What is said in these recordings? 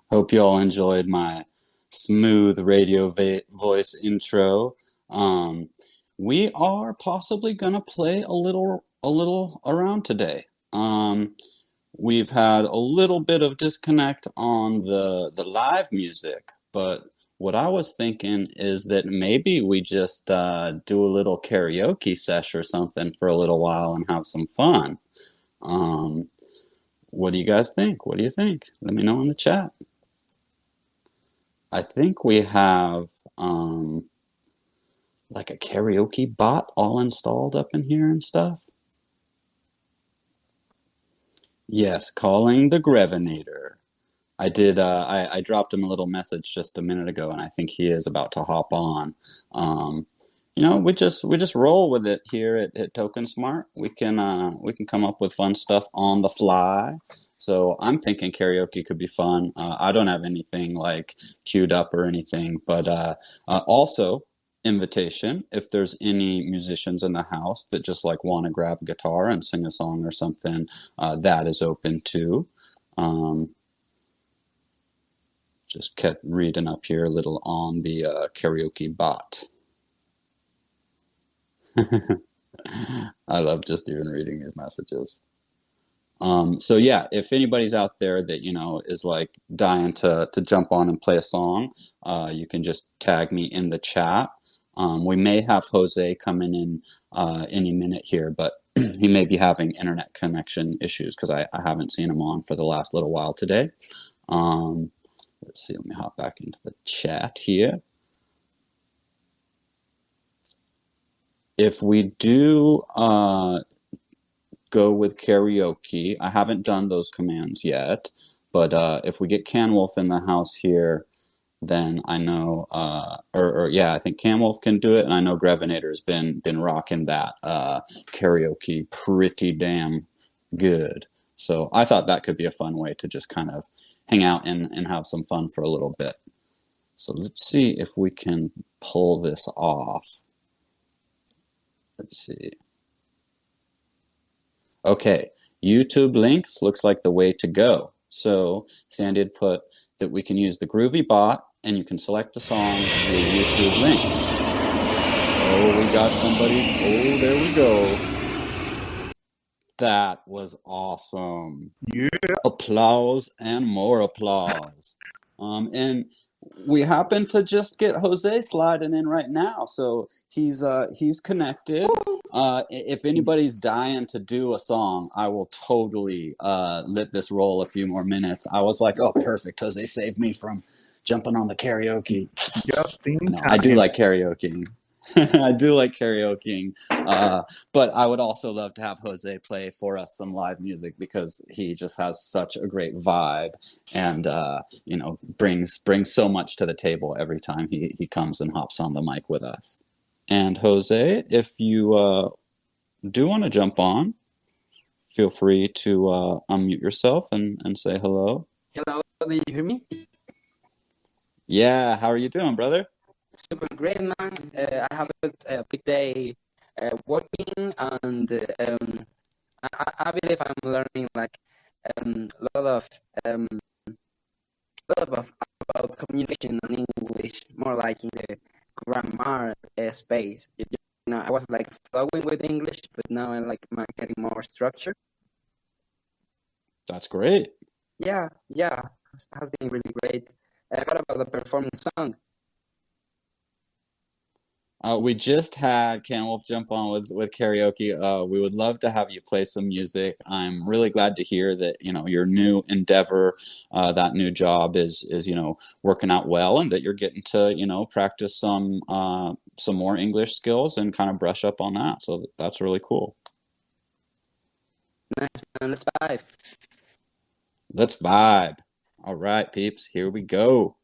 Hope you all enjoyed my smooth radio voice intro. Um, we are possibly gonna play a little around today. We've had a little bit of disconnect on the live music, but what I was thinking is that maybe we just do a little karaoke sesh or something for a little while and have some fun. Um, what do you guys think? What do you think? Let me know in the chat. I think we have like a karaoke bot all installed up in here and stuff. Yes, calling the Grevinator. I did. I dropped him a little message just a minute ago, and I think he is about to hop on. Um, we just roll with it here at TokenSmart. We can come up with fun stuff on the fly. So I'm thinking karaoke could be fun. I don't have anything like queued up or anything, but also invitation if there's any musicians in the house that just like want to grab a guitar and sing a song or something, that is open too. Um, just kept reading up here a little on the karaoke bot. I love just even reading these messages. So yeah, if anybody's out there that is like dying to jump on and play a song, you can just tag me in the chat. We may have Jose coming in any minute here, but he may be having internet connection issues because I haven't seen him on for the last little while today. Let's see, let me hop back into the chat here. If we do go with karaoke, I haven't done those commands yet, but if we get Canwolf in the house here, then I know, or yeah, I think Canwolf can do it, and I know Grevinator's been rocking that karaoke pretty damn good. So I thought that could be a fun way to just kind of hang out and have some fun for a little bit. So let's see if we can pull this off. Let's see. Okay, YouTube links looks like the way to go. So Sandy had put that we can use the Groovy bot and you can select a song via YouTube links. Oh, we got somebody. Oh, there we go. That was awesome. Yeah. Applause and more applause. And we happen to just get Jose sliding in right now, so he's connected. If anybody's dying to do a song, I will totally let this roll a few more minutes. I was like, oh, perfect. Jose saved me from jumping on the karaoke. Just in No, time. I do like karaoke. I do like karaokeing, but I would also love to have Jose play for us some live music because he just has such a great vibe and brings so much to the table every time he comes and hops on the mic with us. And Jose, if you do want to jump on, feel free to unmute yourself and say hello. Hello, do you hear me? Yeah, how are you doing, brother? Super great, man. I have a big day working, and I believe I'm learning like a lot of about communication and English, more like in the grammar space. I was like flowing with English, but now I'm like getting more structure. That's great. Yeah, has been really great. What about the performing song? We just had Canwolf jump on with karaoke. We would love to have you play some music. I'm really glad to hear that your new endeavor, that new job is working out well, and that you're getting to practice some more English skills and kind of brush up on that. So that's really cool. Nice, man. Let's vibe. Let's vibe. All right, peeps. Here we go.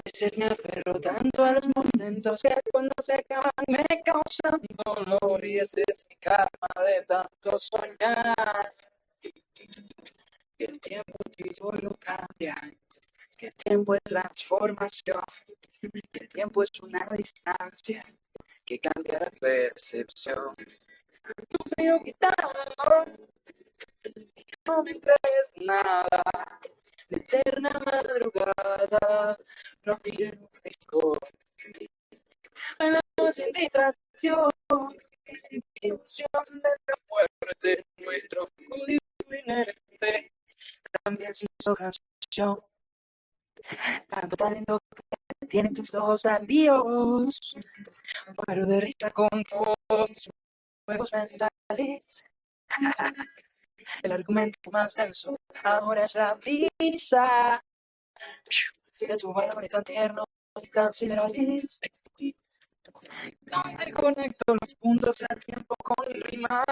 veces me aferro tanto a los momentos que cuando se acaban me causan dolor y ese es mi karma de tanto soñar. Que el tiempo todo lo cambia, que el tiempo es transformación, que el tiempo es una distancia que cambia la percepción. Tu frío gitano, no me entregues nada, la eterna madrugada, no pide un fresco, bailamos sin distracción, emoción de la muerte, nuestro código inherente, también sin su canción, tanto talento que tienen tus ojos adiós, paro de risa con todos tus juegos mentales. El argumento más denso ahora es la brisa de tu valor tan tierno y tan siderales. Donde conecto los puntos al tiempo con rimas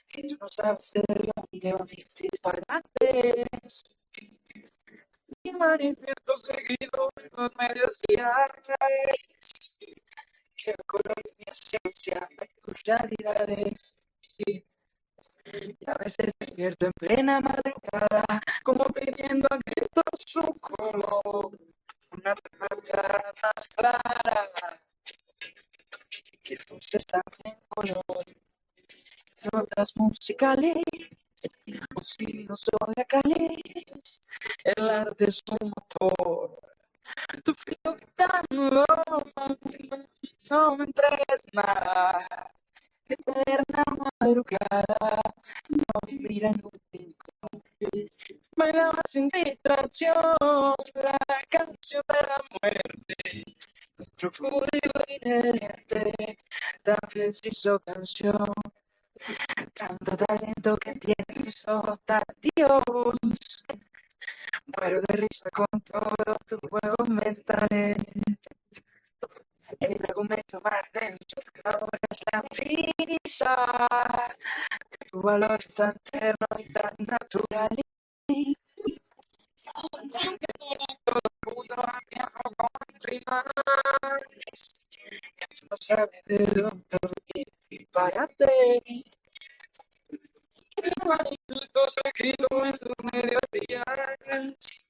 que tú no sabes de dónde van mis disparates. Y manifiesto seguido en los medios diarios que el color de mi esencia tus realidades. Y a veces despierto en plena madrugada, como pidiendo a grito su color. Una verdad más clara, que luces también color. Notas musicales, o signos zodiacales, el arte es un motor. Tu frío gritando, no me entregues nada. Eterna madrugada, no mira en un rincón. Bailaba sin distracción la canción de la muerte. Nuestro código inherente, tan preciso canción. Tanto talento que tiene tus ojos tardíos. Muero de risa con todos tus juegos mentales. El argumento más denso ahora es la brisa. Tu valor tan tierno y tan natural. Todo el mundo viaja con rimas. No sabes de dónde y párate. Manifiesto seguido en los medios diarios.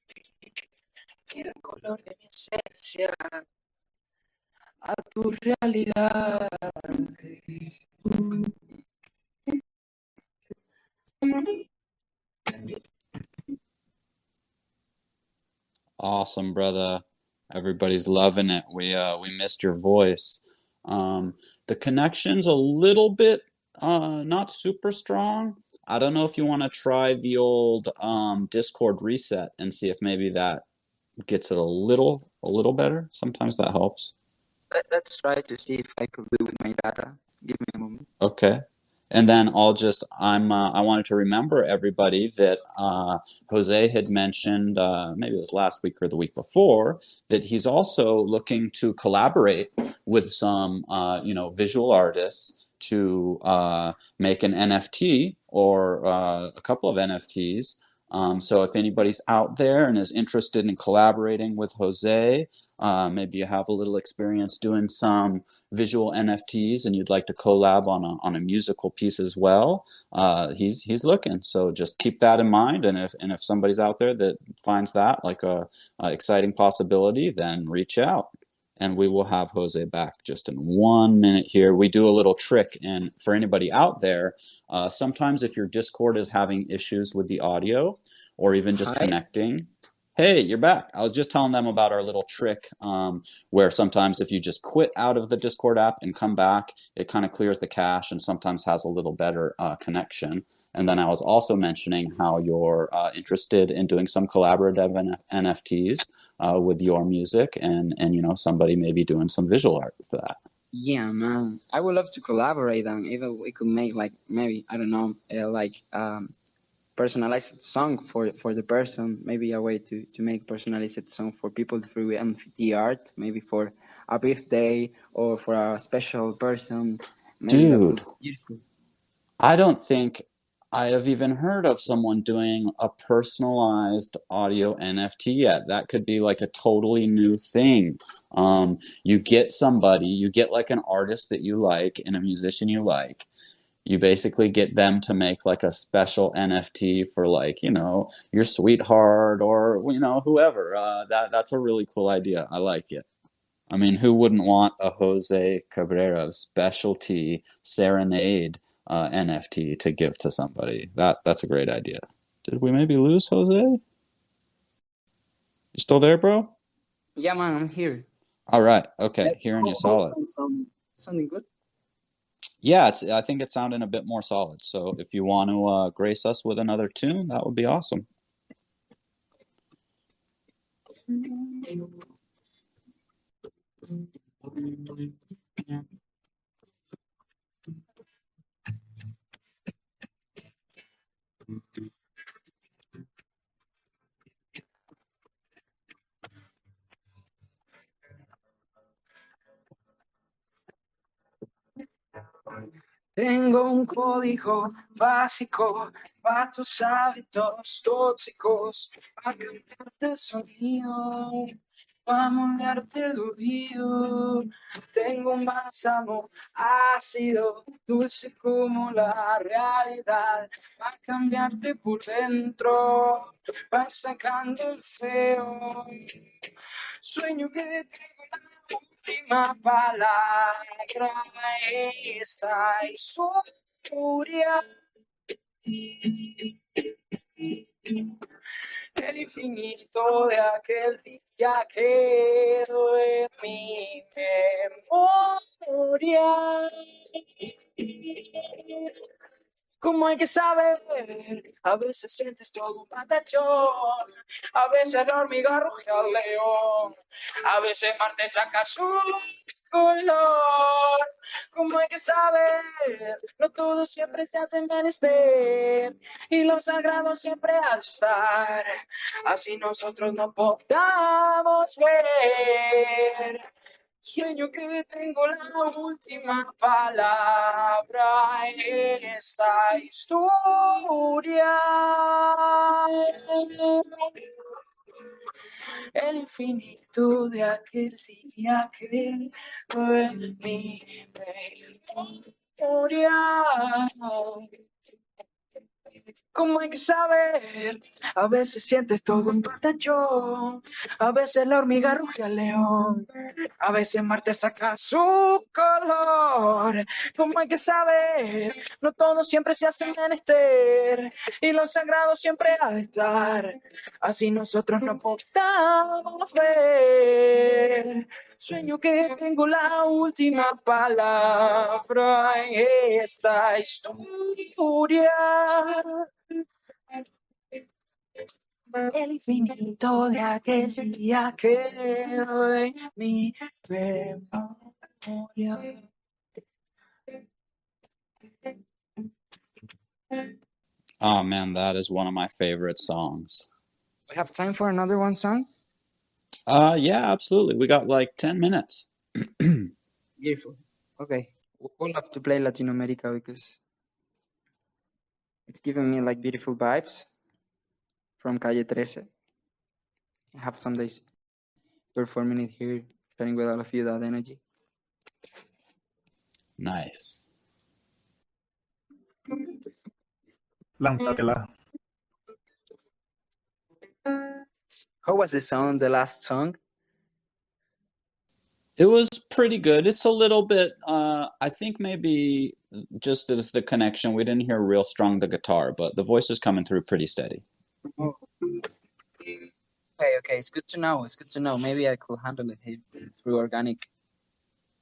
Quiero el color de mi esencia a tu realidad. Awesome, brother. Everybody's loving it. We missed your voice. The connection's a little bit not super strong. I don't know if you want to try the old Discord reset and see if maybe that gets it a little better. Sometimes that helps. Let's try to see if I could do with my data. Give me a moment. Okay. And then I wanted to remember everybody that Jose had mentioned, maybe it was last week or the week before, that he's also looking to collaborate with some, visual artists to make an NFT or a couple of NFTs. So if anybody's out there and is interested in collaborating with Jose, maybe you have a little experience doing some visual NFTs and you'd like to collab on a musical piece as well, he's looking. So just keep that in mind. And if somebody's out there that finds that like a exciting possibility, then reach out. And we will have Jose back just in 1 minute here. We do a little trick, and for anybody out there, sometimes if your Discord is having issues with the audio or even just Hi. connecting, hey, you're back. I was just telling them about our little trick where sometimes if you just quit out of the Discord app and come back, it kind of clears the cache and sometimes has a little better connection. And then I was also mentioning how you're interested in doing some collaborative NFTs with your music, and somebody maybe doing some visual art for that. Yeah, man. I would love to collaborate and even we could make like maybe I don't know personalized song for the person. Maybe a way to make personalized song for people through NFT art. Maybe for a birthday or for a special person. Maybe that would Dude, be beautiful. I don't think I have even heard of someone doing a personalized audio NFT yet. That could be like a totally new thing. You get somebody, you get like an artist that you like and a musician you like. You basically get them to make like a special NFT for like, your sweetheart or, whoever. That's a really cool idea. I like it. I mean, who wouldn't want a Jose Cabrera specialty serenade NFT to give to somebody? That's a great idea. Did we maybe lose Jose? You still there, bro? Yeah, man, I'm here. All right. Okay. Hearing you solid. Sounding good. Yeah, I think it's sounding a bit more solid. So if you want to grace us with another tune, that would be awesome. Tengo un código básico para tus hábitos tóxicos, para cambiarte el sonido, para moldearte el oído. Tengo un bálsamo ácido, dulce como la realidad, para cambiarte por dentro, para ir sacando el feo. Sueño que tengo la última palabra, esta historia. El infinito de aquel día quedó en mi memoria. Como hay que saber, a veces sientes todo un patachón, a veces la hormiga ruge al león, a veces Marte saca su color. Como hay que saber, no todo siempre se hace menester, y lo sagrado siempre ha de estar, así nosotros no podamos ver. Sueño que tengo la última palabra en esta historia. El infinito de aquel día que fue mi memoria. Como hay que saber, a veces sientes todo un patachón, a veces la hormiga ruge al león, a veces Marte saca su color. Como hay que saber, no todo siempre se hace menester, y lo sagrado siempre ha de estar, así nosotros no podamos ver. Sueño que tengo la última palabra en esta historia. El infinito de aquel día quedó en mi memoria. Oh man, that is one of my favorite songs. We have time for another one song? Yeah, absolutely. We got like 10 minutes. Beautiful. Okay. We'll have to play Latin America because it's giving me like beautiful vibes from Calle 13. I have some days performing it here, sharing with all of you that energy. Nice. Lánzatela. How was the sound, the last song? It was pretty good. It's a little bit, I think maybe just as the connection, we didn't hear real strong the guitar, but the voice is coming through pretty steady. Oh. Okay, it's good to know. It's good to know. Maybe I could handle it through organic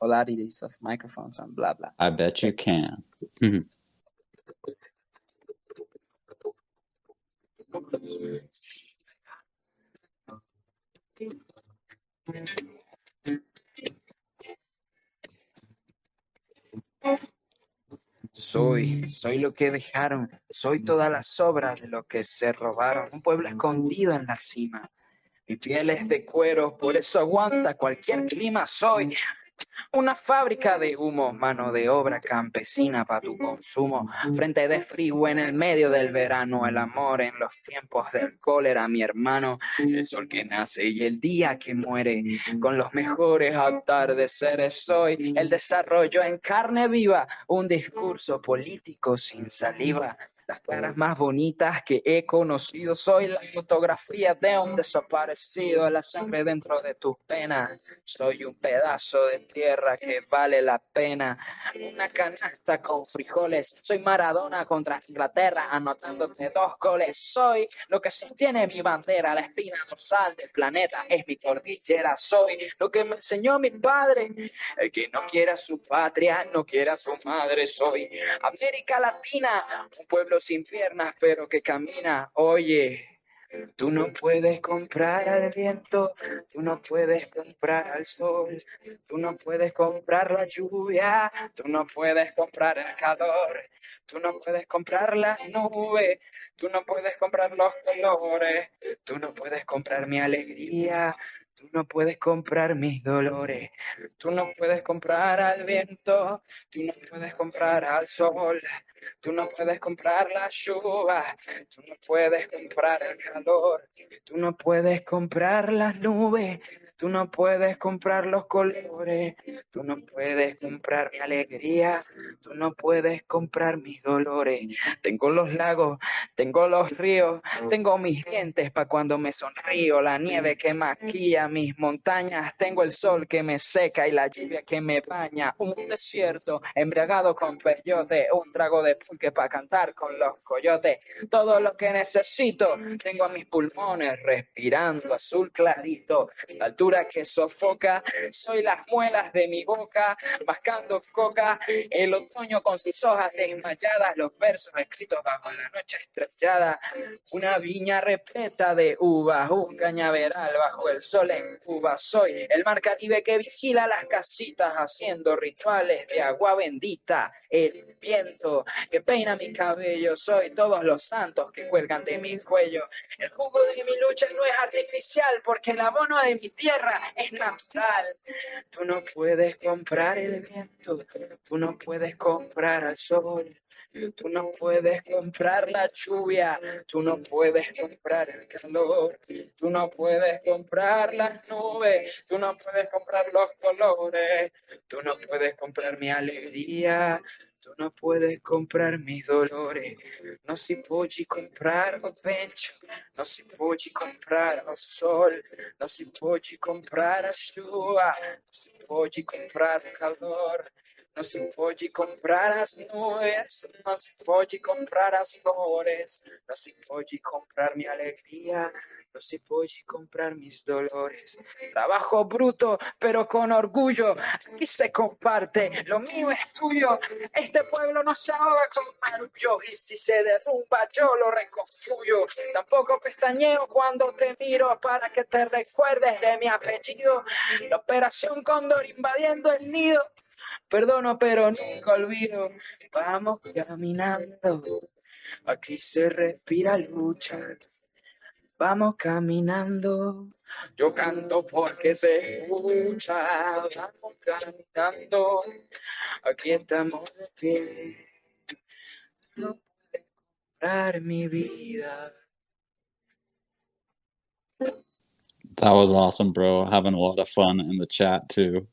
polarities of microphones and blah, blah. I bet you can. Soy lo que dejaron, soy todas las obras de lo que se robaron, un pueblo escondido en la cima. Mi piel es de cuero, por eso aguanta cualquier clima. Soy Una fábrica de humo, mano de obra campesina para tu consumo. Frente de frío en el medio del verano, el amor en los tiempos del cólera, mi hermano. El sol que nace y el día que muere, con los mejores atardeceres soy. El desarrollo en carne viva, un discurso político sin saliva. Las caras más bonitas que he conocido, soy la fotografía de un desaparecido, la sangre dentro de tus penas. Soy un pedazo de tierra que vale la pena, una canasta con frijoles. Soy Maradona contra Inglaterra, anotándote 2 goles. Soy lo que sostiene mi bandera, la espina dorsal del planeta es mi cordillera. Soy lo que me enseñó mi padre, el que no quiera su patria, no quiera su madre. Soy América Latina, un pueblo sin piernas pero que camina. Oye, tú no puedes comprar al viento, tú no puedes comprar al sol, tú no puedes comprar la lluvia, tú no puedes comprar el calor, tú no puedes comprar las nubes, tú no puedes comprar los colores, tú no puedes comprar mi alegría, tú no puedes comprar mis dolores, tú no puedes comprar al viento, tú no puedes comprar al sol, tú no puedes comprar la lluvia, tú no puedes comprar el calor, tú no puedes comprar las nubes, tú no puedes comprar los colores, tú no puedes comprar mi alegría, tú no puedes comprar mis dolores. Tengo los lagos, tengo los ríos, tengo mis dientes para cuando me sonrío, la nieve que maquilla mis montañas, tengo el sol que me seca y la lluvia que me baña, un desierto embriagado con peyote, un trago de pulque para cantar con los coyotes, todo lo que necesito tengo a mis pulmones respirando azul clarito, la altura que sofoca, soy las muelas de mi boca, mascando coca, el otoño con sus hojas desmayadas, los versos escritos bajo la noche estrellada, una viña repleta de uvas, un cañaveral bajo el sol en Cuba, soy el mar Caribe que vigila las casitas haciendo rituales de agua bendita, el viento que peina mi cabello, soy todos los santos que cuelgan de mi cuello, el jugo de mi lucha no es artificial porque el abono de mi tierra es natural. Tú no puedes comprar el viento, tú no puedes comprar al sol, tú no puedes comprar la lluvia, tú no puedes comprar el calor, tú no puedes comprar las nubes, tú no puedes comprar los colores, tú no puedes comprar mi alegría, tu non puoi comprare mis dolores, non si può comprare il vento, non si può comprare il sole, non si può comprare la sua, non si può comprare il calore, non si può comprare las nubes, non si può comprare las flores, non si può comprare mi alegría, no se puede comprar mis dolores. Trabajo bruto, pero con orgullo. Aquí se comparte, lo mío es tuyo. Este pueblo no se ahoga con marullo. Y si se derrumba, yo lo reconstruyo. Tampoco pestañeo cuando te miro para que te recuerdes de mi apellido. La operación Cóndor invadiendo el nido. Perdono, pero nunca olvido. Vamos caminando. Aquí se respira lucha. Vamos caminando, yo canto porque se escucha, vamos caminando, aquí estamos de pie, no puedes comprar mi vida. That was awesome, bro. Having a lot of fun in the chat too.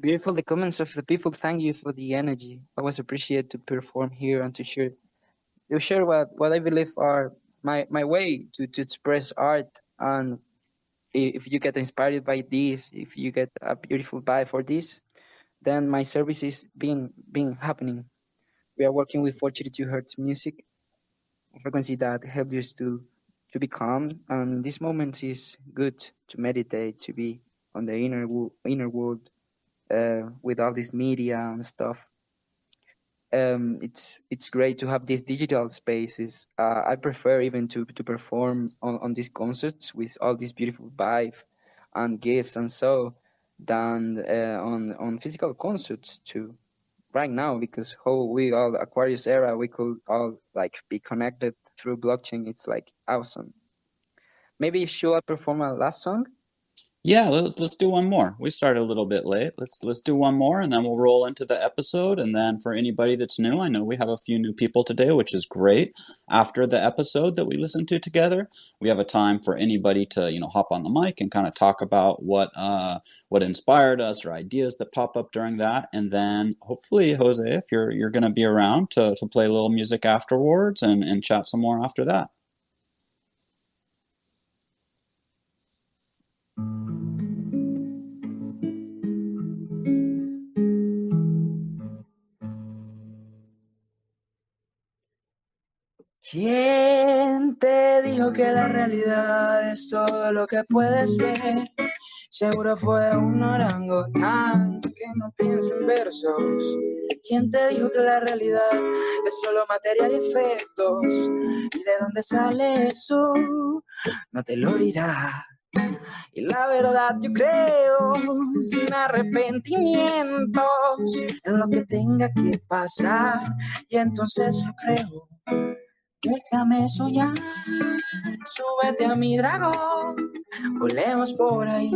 Beautiful the comments of the people. Thank you for the energy. I was appreciated to perform here and to share what I believe are my way to express art. And if you get inspired by this, if you get a beautiful vibe for this, then my service is being happening. We are working with 432 hertz music, a frequency that helps you to be calm. And in this moment is good to meditate, to be on the inner world with all this media and stuff. It's great to have these digital spaces. I prefer even to perform on these concerts with all this beautiful vibe and gifts and so than on physical concerts too. Right now, because how we all Aquarius era, we could all like be connected through blockchain. It's like awesome. Maybe should I perform a last song? Yeah, let's do one more. We started a little bit late. Let's do one more, and then we'll roll into the episode. And then for anybody that's new, I know we have a few new people today, which is great. After the episode that we listened to together, we have a time for anybody to hop on the mic and kind of talk about what inspired us or ideas that pop up during that. And then hopefully, Jose, if you're going to be around to play a little music afterwards and chat some more after that. ¿Quién te dijo que la realidad es todo lo que puedes ver? Seguro fue un orangután que no piensa en versos. ¿Quién te dijo que la realidad es solo materia y efectos? ¿Y de dónde sale eso? No te lo dirá. Y la verdad yo creo, sin arrepentimientos, en lo que tenga que pasar. Y entonces lo creo. Déjame soñar, súbete a mi dragón, volemos por ahí.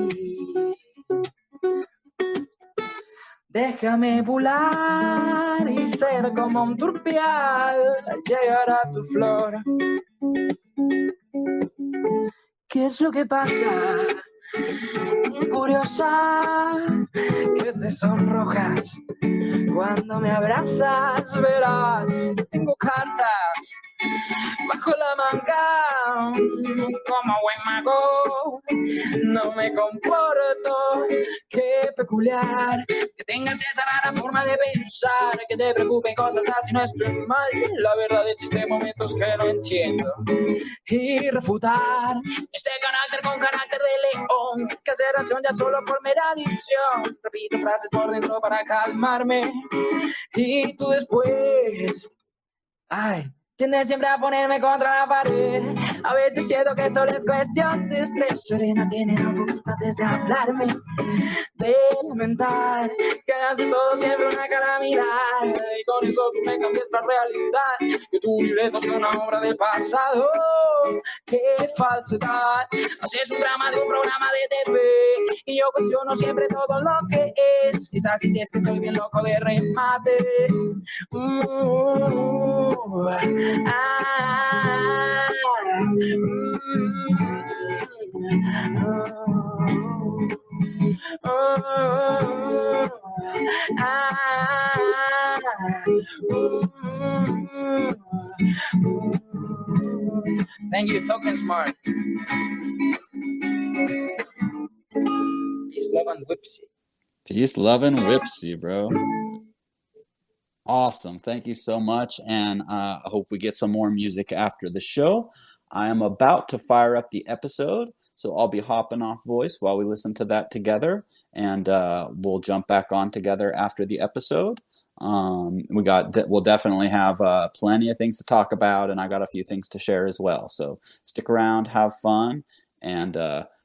Déjame volar y ser como un turpial al llegar a tu flor. ¿Qué es lo que pasa? Qué curiosa que te sonrojas cuando me abrazas, verás, tengo cartas bajo la manga, como buen mago, no me comporto, qué peculiar, que tengas esa rara forma de pensar, que te preocupen cosas así, no estoy mal, la verdad existe momentos que no entiendo, y refutar ese carácter con carácter de león, que hace reacción ya solo por mera adicción, repito frases por dentro para calmarme, y tú después, ay, tiendes siempre a ponerme contra la pared. A veces siento que solo es cuestión de estrés. Serena tiene la boquita desde hablarme, de lamentar que hace todo siempre una calamidad. Y con eso tú me cambias la realidad. Que tu libreto sea una obra del pasado. Qué falsedad. Haces un drama de un programa de TV. Y yo cuestiono siempre todo lo que es. Quizás si es que estoy bien loco de remate. Thank you, TokenSmart. Peace, love, and whipsy. Peace, love, and whipsy, bro. Awesome. Thank you so much. And I hope we get some more music after the show. I am about to fire up the episode, so I'll be hopping off voice while we listen to that together, and we'll jump back on together after the episode. We'll definitely have plenty of things to talk about, and I got a few things to share as well. So stick around, have fun, and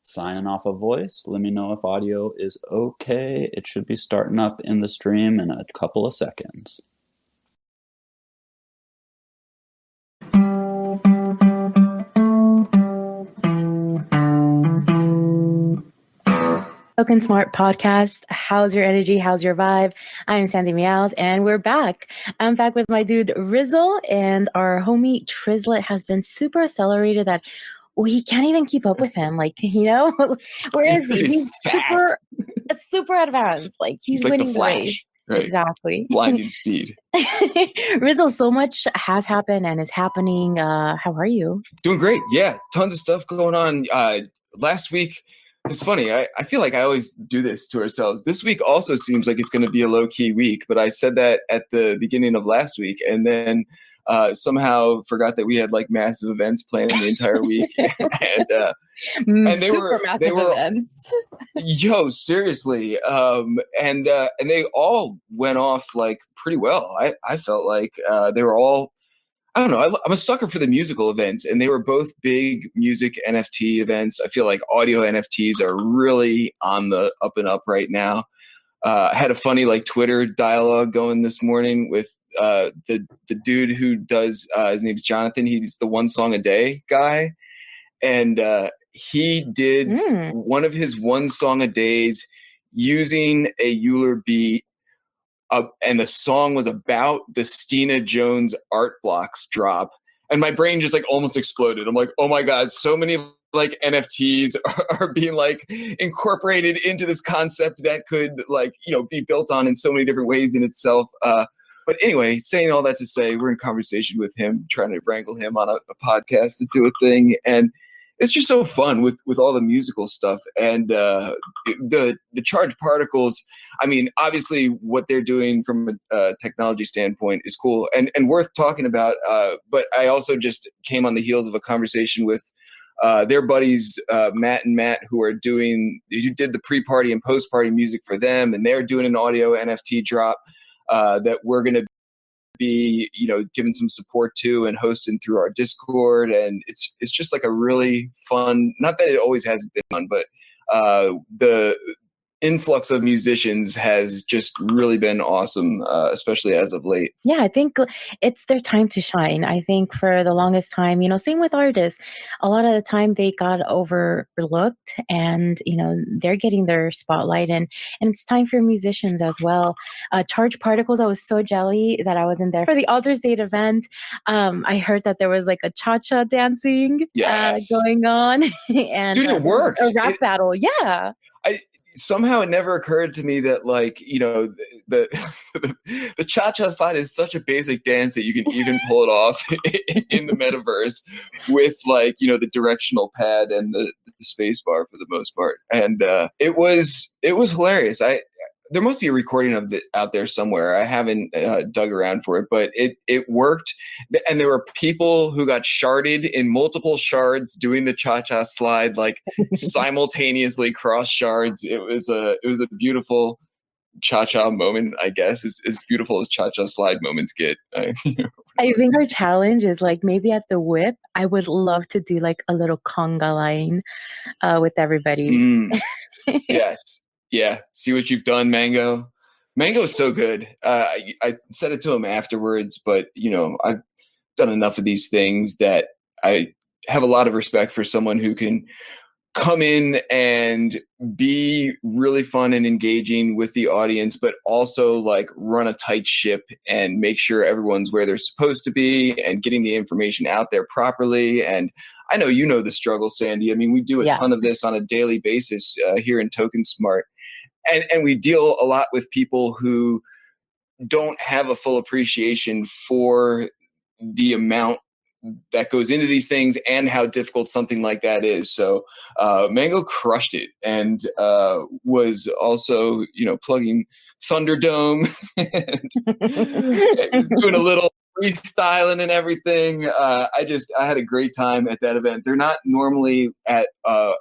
signing off a voice. Let me know if audio is okay. It should be starting up in the stream in a couple of seconds. TokenSmart podcast. How's your energy? How's your vibe? I'm Sandymeows, and we're back. I'm back with my dude Rizzle, and our homie Trislit has been super accelerated that we can't even keep up with him. Like, where is he? He's super advanced. Like he's like winning the Flash. race. Right. Exactly. Blinding speed. Rizzle, so much has happened and is happening. How are you? Doing great. Yeah, tons of stuff going on. Last week, it's funny. I feel like I always do this to ourselves. This week also seems like it's going to be a low-key week, but I said that at the beginning of last week, and then somehow forgot that we had like massive events planned the entire week. and they were events. Yo, seriously. And they all went off like pretty well. I felt like they were all, I don't know. I'm a sucker for the musical events, and they were both big music NFT events. I feel like audio NFTs are really on the up and up right now. I had a funny like Twitter dialogue going this morning with the dude who does his name's Jonathan. He's the one song a day guy, and he did one of his one song a days using a Euler beat. And the song was about the Stina Jones art blocks drop. And my brain just like almost exploded. I'm like, oh my God, so many like NFTs are being like incorporated into this concept that could like, you know, be built on in so many different ways in itself. But anyway, saying all that to say, we're in conversation with him, trying to wrangle him on a podcast to do a thing. And it's just so fun with all the musical stuff. And the charged particles, I mean, obviously what they're doing from a technology standpoint is cool and worth talking about. But I also just came on the heels of a conversation with their buddies, Matt and Matt, who did the pre-party and post-party music for them. And they're doing an audio NFT drop that we're going to be, you know, giving some support to and hosting through our Discord. And it's just like a really fun, not that it always hasn't been fun, but the influx of musicians has just really been awesome, especially as of late. Yeah, I think it's their time to shine. I think for the longest time, you know, same with artists, a lot of the time they got overlooked and, you know, they're getting their spotlight and it's time for musicians as well. Charged Particles, I was so jelly that I wasn't there for the Alter State event. I heard that there was like a cha-cha dancing going on. And dude, it worked. A rap battle. Yeah. Somehow it never occurred to me that, like, you know, the cha-cha slide is such a basic dance that you can even pull it off in the metaverse with, like, you know, the directional pad and the space bar for the most part. And it was hilarious. There must be a recording of it out there somewhere. I haven't dug around for it, but it worked. And there were people who got sharded in multiple shards doing the cha-cha slide, like simultaneously cross shards. It was a beautiful cha-cha moment, I guess. As beautiful as cha-cha slide moments get. I think our challenge is like maybe at the whip, I would love to do like a little conga line with everybody. Yes. Yeah, see what you've done, Mango. Mango is so good. I said it to him afterwards, but, you know, I've done enough of these things that I have a lot of respect for someone who can come in and be really fun and engaging with the audience, but also like run a tight ship and make sure everyone's where they're supposed to be and getting the information out there properly. And I know you know the struggle, Sandy. I mean, we do a ton of this on a daily basis here in TokenSmart. And we deal a lot with people who don't have a full appreciation for the amount that goes into these things and how difficult something like that is. So Mango crushed it and was also, you know, plugging Thunderdome and doing a little freestyling and everything. I had a great time at that event. They're not normally at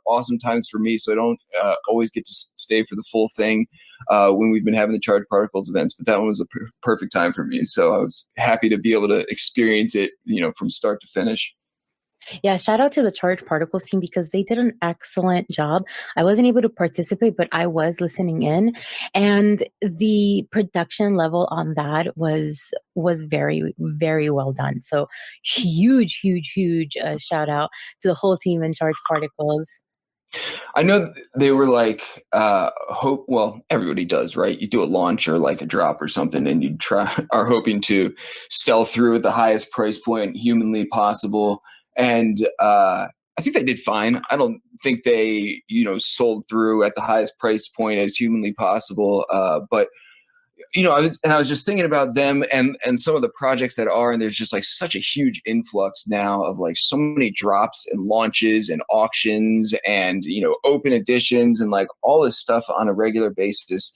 awesome times for me, so I don't always get to stay for the full thing when we've been having the Charged Particles events, but that one was a perfect time for me. So I was happy to be able to experience it, you know, from start to finish. Yeah, shout out to the Charged Particles team because they did an excellent job. I wasn't able to participate, but I was listening in, and the production level on that was very, very well done. So huge shout out to the whole team in Charged Particles. I know they were like, well, everybody does, right? You do a launch or like a drop or something and you are hoping to sell through at the highest price point humanly possible. And I think they did fine. I don't think they, you know, sold through at the highest price point as humanly possible. But, you know, I was just thinking about them and some of the projects that are, and there's just like such a huge influx now of like so many drops and launches and auctions and, you know, open editions and like all this stuff on a regular basis.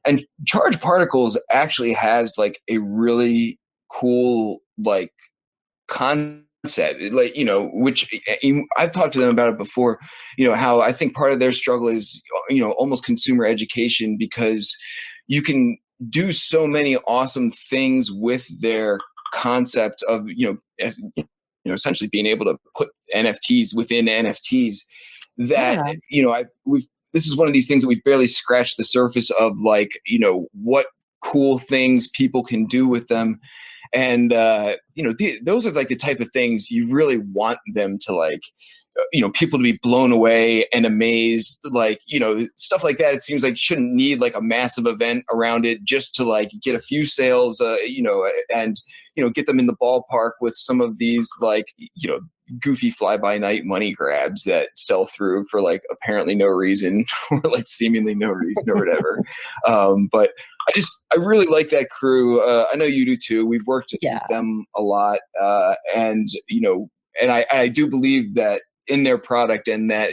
And Charged Particles actually has like a really cool, like, concept, like, you know, which I've talked to them about it before, you know, how I think part of their struggle is, you know, almost consumer education, because you can do so many awesome things with their concept of, you know, as, you know, essentially being able to put NFTs within NFTs that, you know, this is one of these things that we've barely scratched the surface of, like, you know, what cool things people can do with them. And, you know, those are like the type of things you really want them to like people to be blown away and amazed, like, stuff like that. It seems like you shouldn't need like a massive event around it just to like get a few sales, and, get them in the ballpark with some of these like, goofy fly-by-night money grabs that sell through for like apparently no reason or like seemingly no reason or whatever. But I really like that crew. I know you do too. We've worked with them a lot. And I do believe that in their product, and that,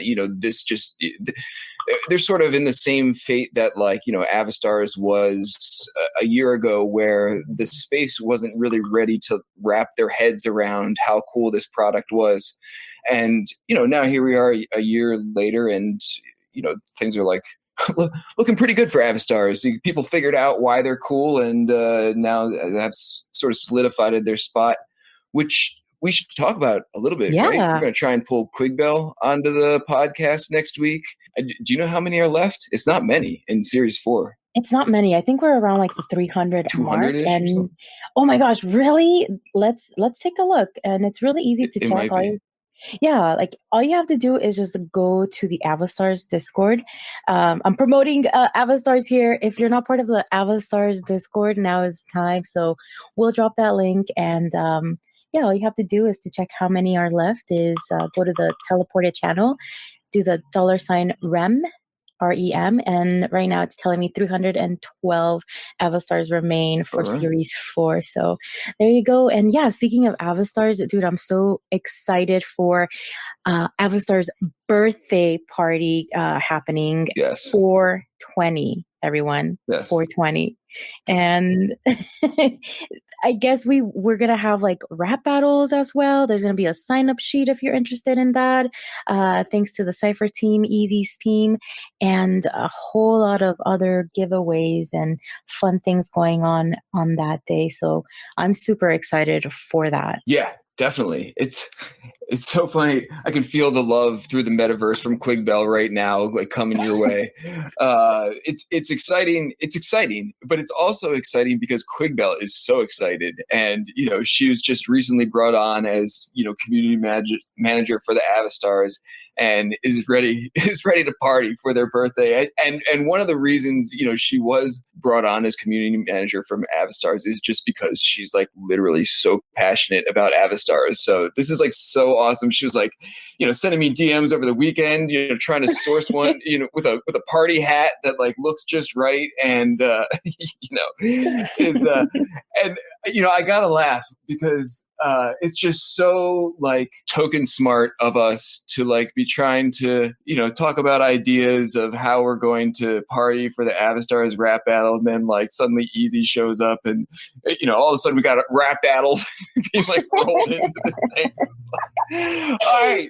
they're sort of in the same fate that like, Avastars was a year ago, where the space wasn't really ready to wrap their heads around how cool this product was. And, now here we are a year later, and, things are like looking pretty good for Avastars. People figured out why they're cool, and now have sort of solidified their spot, which we should talk about a little bit, right? We're going to try and pull Quigbell onto the podcast next week. Do you know how many are left? It's not many in Series 4. It's not many. I think we're around like the 300 mark. And oh my gosh, really? Let's take a look. And it's really easy to check. Like all you have to do is just go to the Avastars Discord. I'm promoting Avastars here. If you're not part of the Avastars Discord, now is the time. So we'll drop that link, and all you have to do is to check how many are left is go to the teleported channel, do the $REM, REM, and right now it's telling me 312 Avastars remain for Series 4. So there you go. And speaking of Avastars, dude, I'm so excited for Avastars birthday party happening. Yes. 420, everyone. Yes. 420. And I guess we're going to have like rap battles as well. There's going to be a sign-up sheet if you're interested in that. Thanks to the Cypher team, Easy's team, and a whole lot of other giveaways and fun things going on that day. So I'm super excited for that. Yeah, definitely. It's so funny. I can feel the love through the metaverse from Quigbell right now, like coming your way. It's exciting. It's exciting, but it's also exciting because Quigbell is so excited, and she was just recently brought on as community manager for the Avastars, and is ready to party for their birthday. And one of the reasons she was brought on as community manager from Avastars is just because she's like literally so passionate about Avastars. So this is like so awesome. She was like, sending me DMs over the weekend, trying to source one, with a party hat that like looks just right, and I gotta laugh because it's just so like token smart of us to like be trying to talk about ideas of how we're going to party for the Avastars rap battle, and then like suddenly Easy shows up, and all of a sudden we got rap battles being like rolled into this thing. It's like, all right,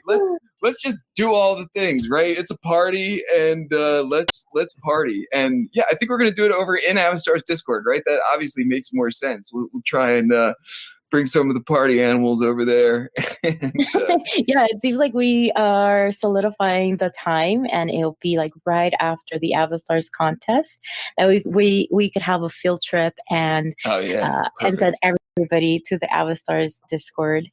let's just do all the things, right? It's a party, and let's party. And I think we're gonna do it over in Avastars Discord, right? That obviously makes more sense. We'll try and bring some of the party animals over there. And, it seems like we are solidifying the time, and it'll be like right after the Avastars contest that we could have a field trip and send everybody to the Avastars Discord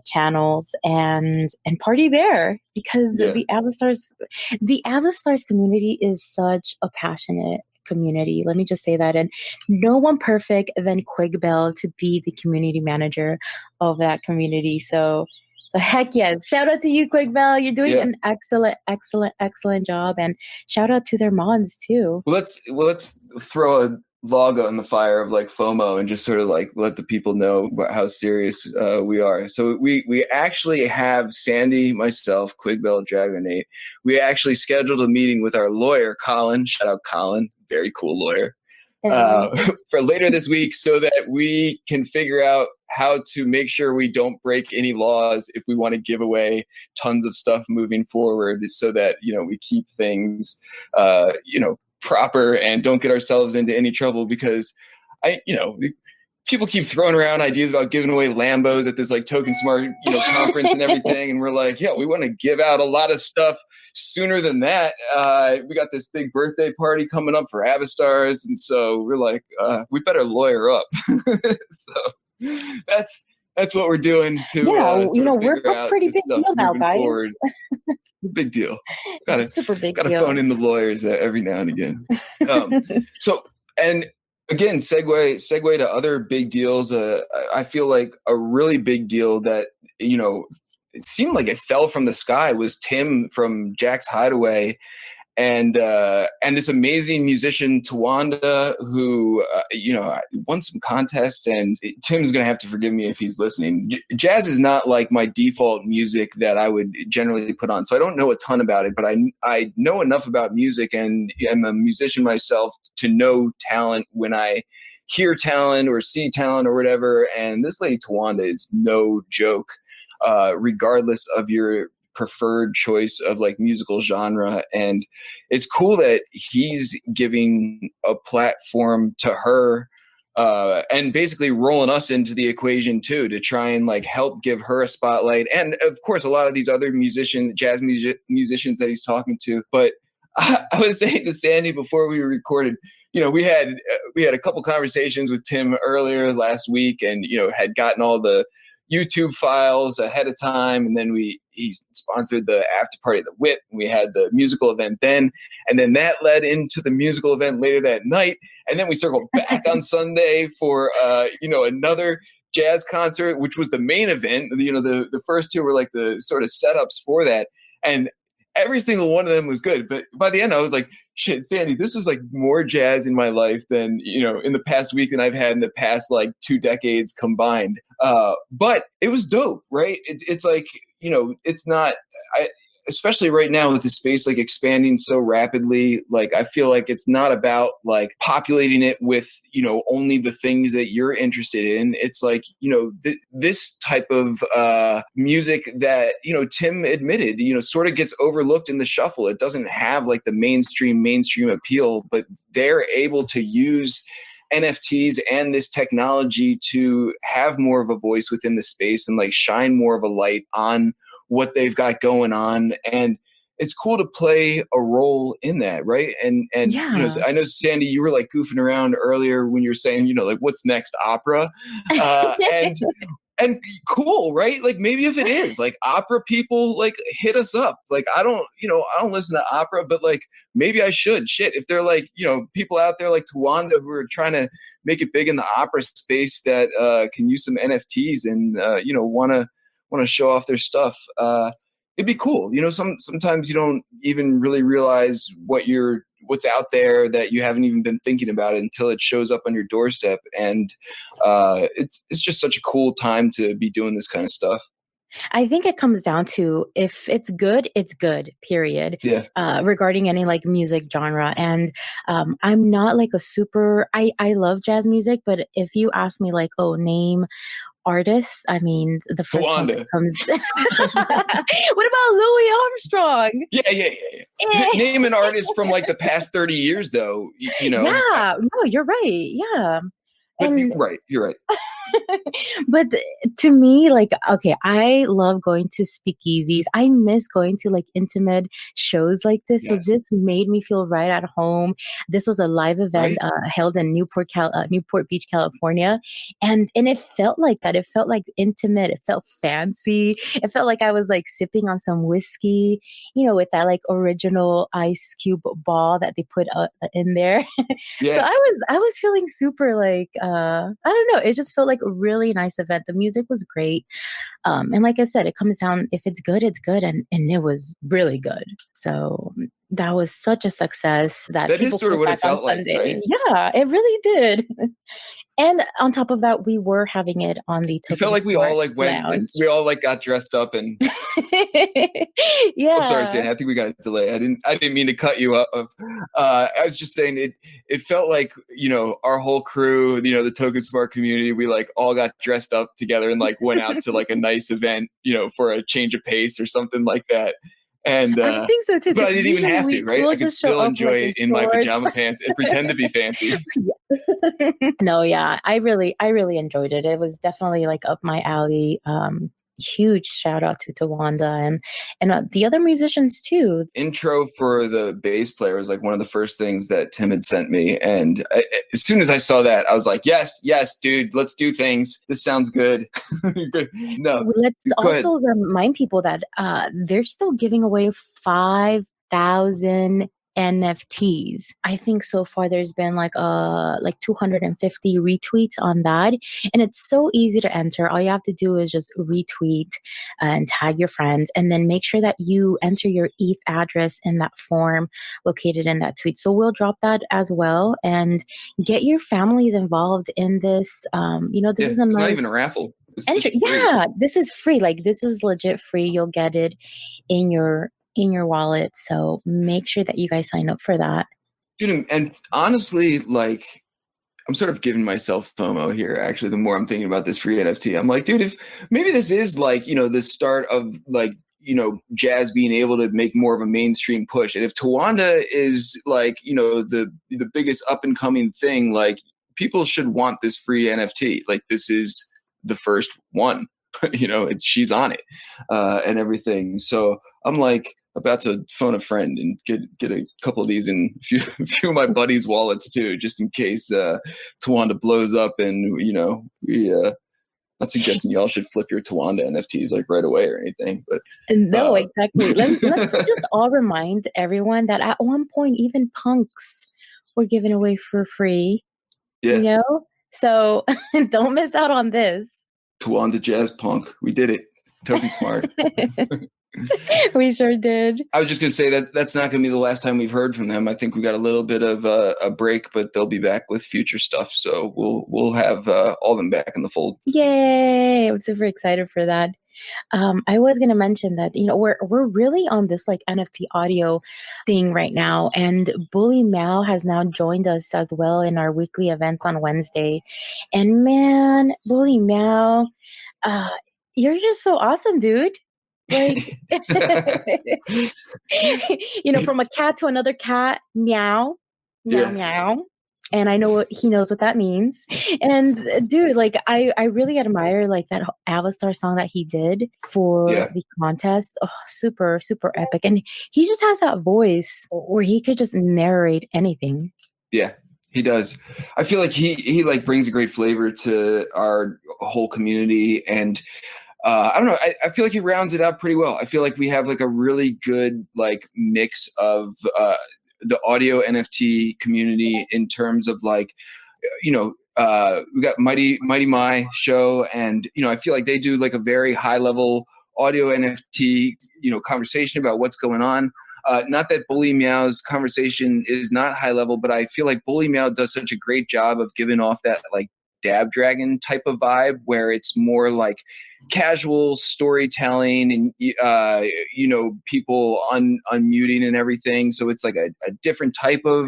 channels and party there, because the Avastars community is such a passionate community. Let me just say that. And no one perfect than Quigbell to be the community manager of that community. So heck yes. Shout out to you, Quigbell. You're doing an excellent job. And shout out to their mods too. Well, let's throw a log on the fire of like FOMO and just sort of like let the people know about how serious we are. So we actually have Sandy, myself, Quigbell, Dragonate. We actually scheduled a meeting with our lawyer, Colin. Shout out Colin. Very cool lawyer. For later this week, so that we can figure out how to make sure we don't break any laws if we want to give away tons of stuff moving forward, so that we keep things proper and don't get ourselves into any trouble. Because people keep throwing around ideas about giving away Lambos at this like TokenSmart conference and everything, and we're like, we want to give out a lot of stuff sooner than that. We got this big birthday party coming up for Avastars, and so we're like, we better lawyer up. So that's what we're doing to Yeah, sort of we're figure a out pretty this big stuff deal now, moving guys. forward. Big deal. Gotta Super big gotta deal. phone in the lawyers every now and again. So and again, segue to other big deals. I feel like a really big deal that it seemed like it fell from the sky was Tim from Jack's Hideaway, and this amazing musician Tawanda, who won some contests. And Tim's gonna have to forgive me if he's listening. Jazz is not like my default music that I would generally put on, so I don't know a ton about it, but I know enough about music, and I'm a musician myself to know talent when I hear talent or see talent or whatever. And this lady Tawanda is no joke, regardless of your preferred choice of like musical genre. And it's cool that he's giving a platform to her, and basically rolling us into the equation too, to try and like help give her a spotlight. And of course, a lot of these other musicians that he's talking to. But I was saying to Sandy before we recorded, we had a couple conversations with Tim earlier last week, and had gotten all the YouTube files ahead of time, and then he sponsored the after party at the Whip, and we had the musical event then, and then that led into the musical event later that night, and then we circled back on Sunday for another jazz concert, which was the main event. The first two were like the sort of setups for that, and every single one of them was good. But by the end, I was like, shit, Sandy, this was like more jazz in my life than, in the past week than I've had in the past like 2 decades combined. But it was dope, right? It's like, it's not, especially right now with the space like expanding so rapidly, like I feel like it's not about like populating it with only the things that you're interested in. It's like this type of music that Tim admitted sort of gets overlooked in the shuffle. It doesn't have like the mainstream appeal, but they're able to use NFTs and this technology to have more of a voice within the space and like shine more of a light on what they've got going on. And it's cool to play a role in that, right? And Yeah. I know, Sandy, you were like goofing around earlier when you were saying, like, what's next, opera? And cool, right? Like maybe if it is like opera people, like hit us up. Like I don't listen to opera, but like maybe I should. Shit, if they're like people out there like Tawanda who are trying to make it big in the opera space that can use some NFTs and want to show off their stuff, it'd be cool. Sometimes you don't even really realize what's out there that you haven't even been thinking about it until it shows up on your doorstep. And it's just such a cool time to be doing this kind of stuff. I think it comes down to if it's good, period. Yeah. Regarding any like music genre. And I'm not like a super, I love jazz music, but if you ask me like, name artists, I mean, the first one that comes. What about Louis Armstrong? Yeah. Name an artist from like the past 30 years, though. Yeah, no, you're right. Yeah. You're right. But to me, like, okay, I love going to speakeasies. I miss going to like intimate shows like this. Yes. So this made me feel right at home. This was a live event held in Newport Beach, California. And it felt like that. It felt like intimate. It felt fancy. It felt like I was like sipping on some whiskey, with that like original ice cube ball that they put in there. Yeah. So I was feeling super like, I don't know. It just felt like a really nice event. The music was great. And like I said, it comes down, if it's good, it's good. And it was really good. So that was such a success that is sort of what it felt like, right? Yeah, it really did. And on top of that, we were having it on the TokenSmart. It felt like we all like went, like, we all like got dressed up and. Yeah. I'm sorry, Sandy. I think we got a delay. I didn't mean to cut you up. I was just saying it felt like our whole crew, the TokenSmart community, we like all got dressed up together and like went out to like a nice event, for a change of pace or something like that. And I think so too. But I didn't even have to, right? I could still enjoy it in my pajama pants and pretend to be fancy. No, yeah, I really enjoyed it. It was definitely like up my alley. huge shout out to Tawanda and the other musicians too. Intro for the bass player was like one of the first things that Tim had sent me, and as soon as I saw that, I was like, yes, dude, let's do things. This sounds good. Good. No, Let's go ahead. also remind people that they're still giving away 5,000 NFTs. I think so far there's been like 250 retweets on that, and it's so easy to enter. All you have to do is just retweet and tag your friends, and then make sure that you enter your ETH address in that form located in that tweet. So we'll drop that as well, and get your families involved in this. This is a it's nice. not even a raffle. Yeah, this is free. Like, this is legit free. You'll get it in your wallet. So make sure that you guys sign up for that. Dude, and honestly, like, I'm sort of giving myself FOMO here, actually, the more I'm thinking about this free NFT. I'm like, dude, if maybe this is like, the start of like, jazz being able to make more of a mainstream push. And if Tawanda is like, the biggest up and coming thing, like, people should want this free NFT. Like, this is the first one. She's on it and everything. So I'm like about to phone a friend and get a couple of these in a few of my buddies' wallets too, just in case Tawanda blows up. And not suggesting y'all should flip your Tawanda NFTs like right away or anything, but no, exactly. Let's just all remind everyone that at one point even punks were given away for free. Yeah. So don't miss out on this. Tawanda Jazz Punk. We did it. TokenSmart. We sure did. I was just going to say that's not going to be the last time we've heard from them. I think we got a little bit of a break, but they'll be back with future stuff. So we'll have all of them back in the fold. Yay! I'm super excited for that. I was going to mention that, we're really on this like NFT audio thing right now. And Bully Meow has now joined us as well in our weekly events on Wednesday. And man, Bully Meow, you're just so awesome, dude. Like, from a cat to another cat, meow, meow, meow. And I know he knows what that means. And dude, like, I really admire like that Avastar song that he did for the contest. Oh, super, super epic. And he just has that voice where he could just narrate anything. Yeah, he does. I feel like he like brings a great flavor to our whole community. And I don't know. I feel like he rounds it out pretty well. I feel like we have like a really good like mix of the audio NFT community in terms of like, we got Mighty My show, and I feel like they do like a very high level audio NFT conversation about what's going on. Not that Bully Meow's conversation is not high level, but I feel like Bully Meow does such a great job of giving off that like Dab Dragon type of vibe, where it's more like casual storytelling and people unmuting and everything. So it's like a different type of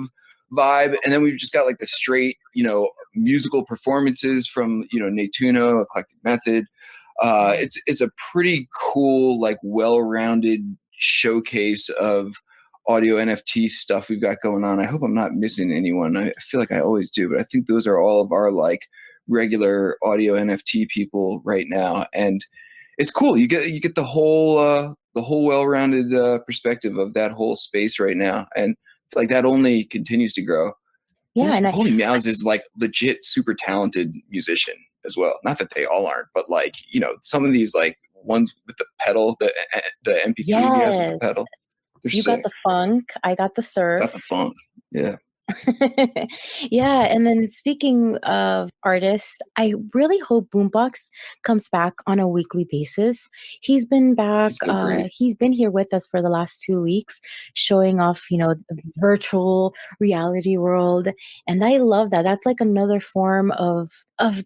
vibe. And then we've just got like the straight musical performances from Netuno, Eclectic Method. It's a pretty cool, like, well-rounded showcase of audio NFT stuff we've got going on. I hope I'm not missing anyone. I feel like I always do, but I think those are all of our like regular audio NFT people right now, and it's cool. You get the whole well-rounded perspective of that whole space right now, and I feel like that only continues to grow. Yeah, and Bully Meows is like legit super talented musician as well. Not that they all aren't, but like some of these like ones with the pedal, the MP3s he has with the pedal. You got the funk. I got the surf. Got the funk. Yeah. Yeah, and then speaking of artists, I really hope Boombox comes back on a weekly basis. He's been back. He's been here with us for the last 2 weeks, showing off, the virtual reality world, and I love that. That's like another form of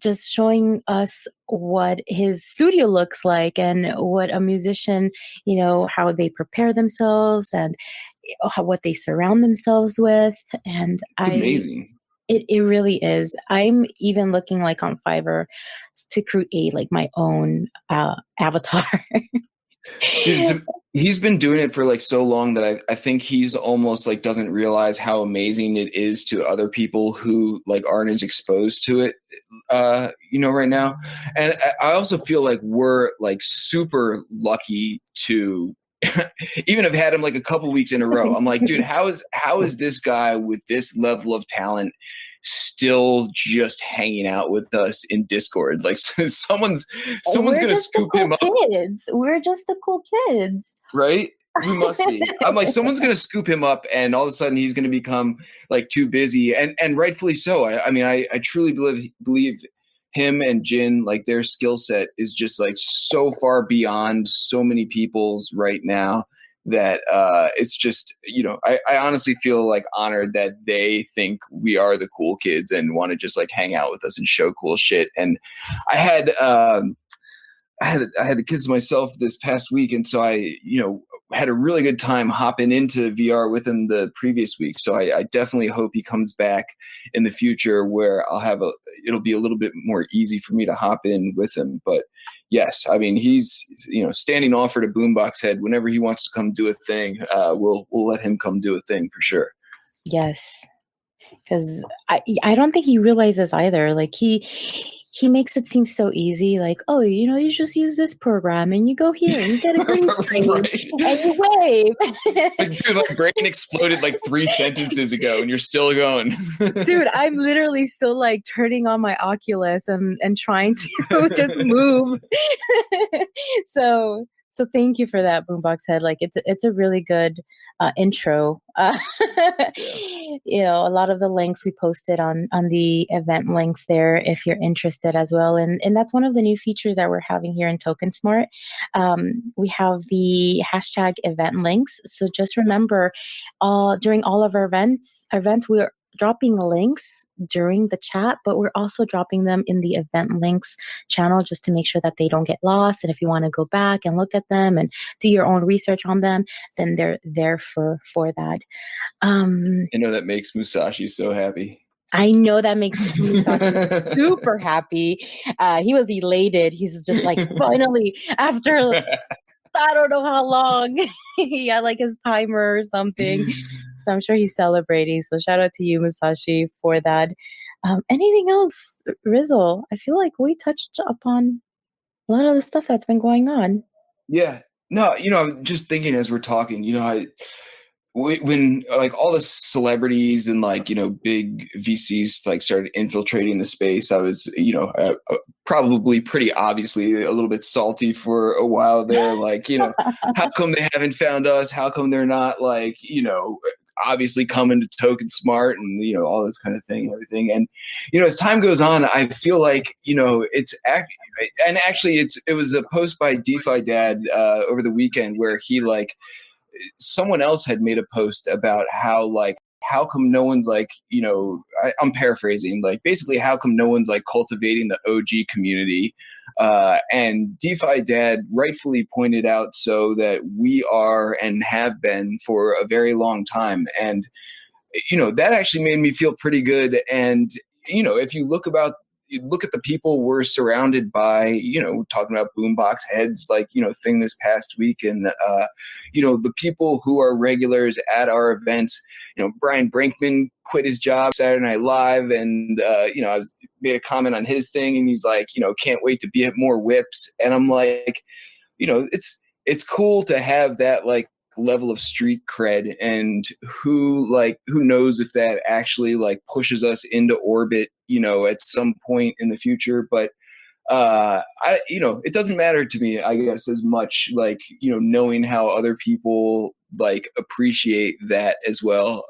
just showing us what his studio looks like and what a musician, how they prepare themselves and what they surround themselves with. And it's amazing. It really is. I'm even looking like on Fiverr to create like my own avatar. Dude, he's been doing it for like so long that I think he's almost like doesn't realize how amazing it is to other people who like aren't as exposed to it. right now. And I also feel like we're like super lucky to even have had him like a couple weeks in a row. I'm like, dude, how is this guy with this level of talent still just hanging out with us in Discord? Like someone's gonna scoop him up. We're just the cool kids. Right? We must be. I'm like, someone's gonna scoop him up, and all of a sudden he's gonna become like too busy, and rightfully so. I mean, I truly believe him and Jin, like their skill set is just like so far beyond so many people's right now that it's just, I honestly feel like honored that they think we are the cool kids and want to just like hang out with us and show cool shit. And I had the kids myself this past week, and so I had a really good time hopping into VR with him the previous week. So I definitely hope he comes back in the future where it'll be a little bit more easy for me to hop in with him. But yes, I mean, he's, standing offer to Boombox Head whenever he wants to come do a thing. We'll let him come do a thing for sure. Yes. Because I don't think he realizes either. Like he makes it seem so easy. Like, oh, you just use this program and you go here and you get a green screen and you wave. Like, dude, my brain exploded like 3 sentences ago and you're still going. Dude, I'm literally still like turning on my Oculus and trying to just move. So thank you for that, Boombox Head. Like it's a really good intro. A lot of the links we posted on the event links there, if you're interested as well. And that's one of the new features that we're having here in TokenSmart. We have the hashtag event links. So just remember, during all of our events, we're dropping links during the chat, but we're also dropping them in the event links channel just to make sure that they don't get lost. And if you want to go back and look at them and do your own research on them, then they're there for that. I know that makes Musashi so happy. I know that makes Musashi super happy. He was elated. He's just like, finally, after I don't know how long, he had like his timer or something. So I'm sure he's celebrating. So shout out to you, Musashi, for that. Anything else, Rizzle? I feel like we touched upon a lot of the stuff that's been going on. Yeah. No, I'm just thinking as we're talking, when like all the celebrities and like, big VCs like started infiltrating the space, I was, probably pretty obviously a little bit salty for a while there. Like, how come they haven't found us? How come they're not like, obviously coming to TokenSmart and, all this kind of thing and everything. And, as time goes on, I feel like, it was a post by DeFi Dad over the weekend where he like, someone else had made a post about how come no one's like, I'm paraphrasing, like basically how come no one's like cultivating the OG community. And DeFi Dad rightfully pointed out so that we are and have been for a very long time. And, that actually made me feel pretty good. And, if you look at the people we're surrounded by, talking about Boombox Heads, like, thing this past week. And, the people who are regulars at our events, Brian Brinkman quit his job Saturday Night Live. And, I made a comment on his thing and he's like, can't wait to be at more whips. And I'm like, it's cool to have that like level of street cred, and who knows if that actually like pushes us into orbit, at some point in the future. But it doesn't matter to me, I guess, as much like, knowing how other people like appreciate that as well.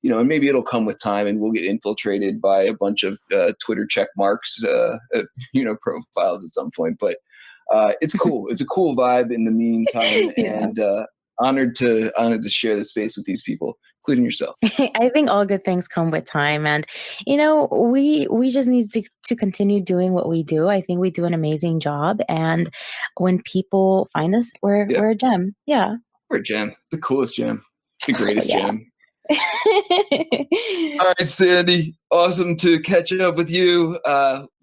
And maybe it'll come with time and we'll get infiltrated by a bunch of Twitter check marks, profiles at some point. But it's cool. It's a cool vibe in the meantime. Yeah. And honored to share the space with these people, including yourself. I think all good things come with time. And, we just need to continue doing what we do. I think we do an amazing job. And when people find us, we're a gem. Yeah. We're a gem. The coolest gem. The greatest gem. All right, Sandy. Awesome to catch up with you.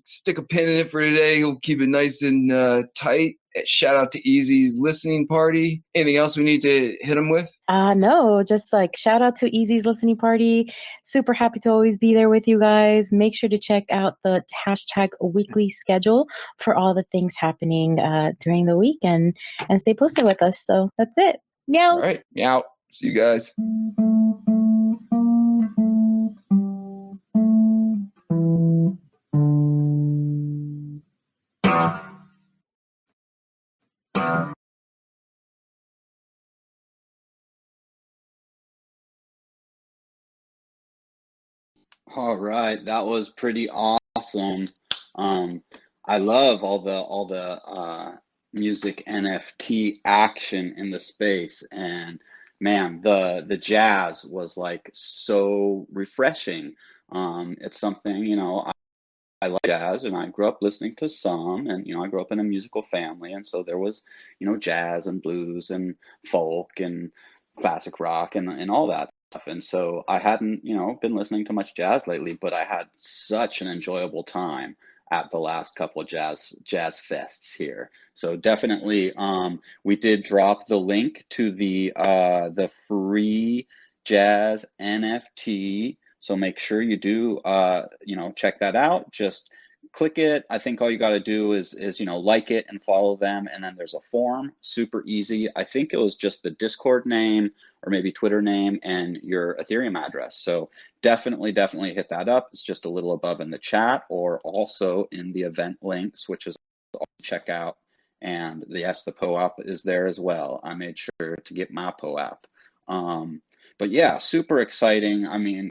stick a pin in it for today. We'll keep it nice and tight. Shout out to Easy's listening party. Anything else we need to hit him with? No, just like shout out to Easy's listening party. Super happy to always be there with you guys. Make sure to check out the hashtag weekly schedule for all the things happening during the week and stay posted with us. So that's it. Meow. All right. Meow. See you guys. All right, that was pretty awesome. Um, I love all the music NFT action in the space, and man, the jazz was like so refreshing. It's something, I like jazz, and I grew up listening to some, and I grew up in a musical family, and so there was, jazz and blues and folk and classic rock and all that stuff. And so I hadn't, been listening to much jazz lately, but I had such an enjoyable time at the last couple of jazz fests here. So definitely, we did drop the link to the free jazz NFT. So make sure you do, check that out. Just click it. I think all you got to do is like it and follow them. And then there's a form, super easy. I think it was just the Discord name or maybe Twitter name and your Ethereum address. So definitely hit that up. It's just a little above in the chat or also in the event links, which is all check out. And yes, the POAP is there as well. I made sure to get my POAP. But yeah, super exciting. I mean,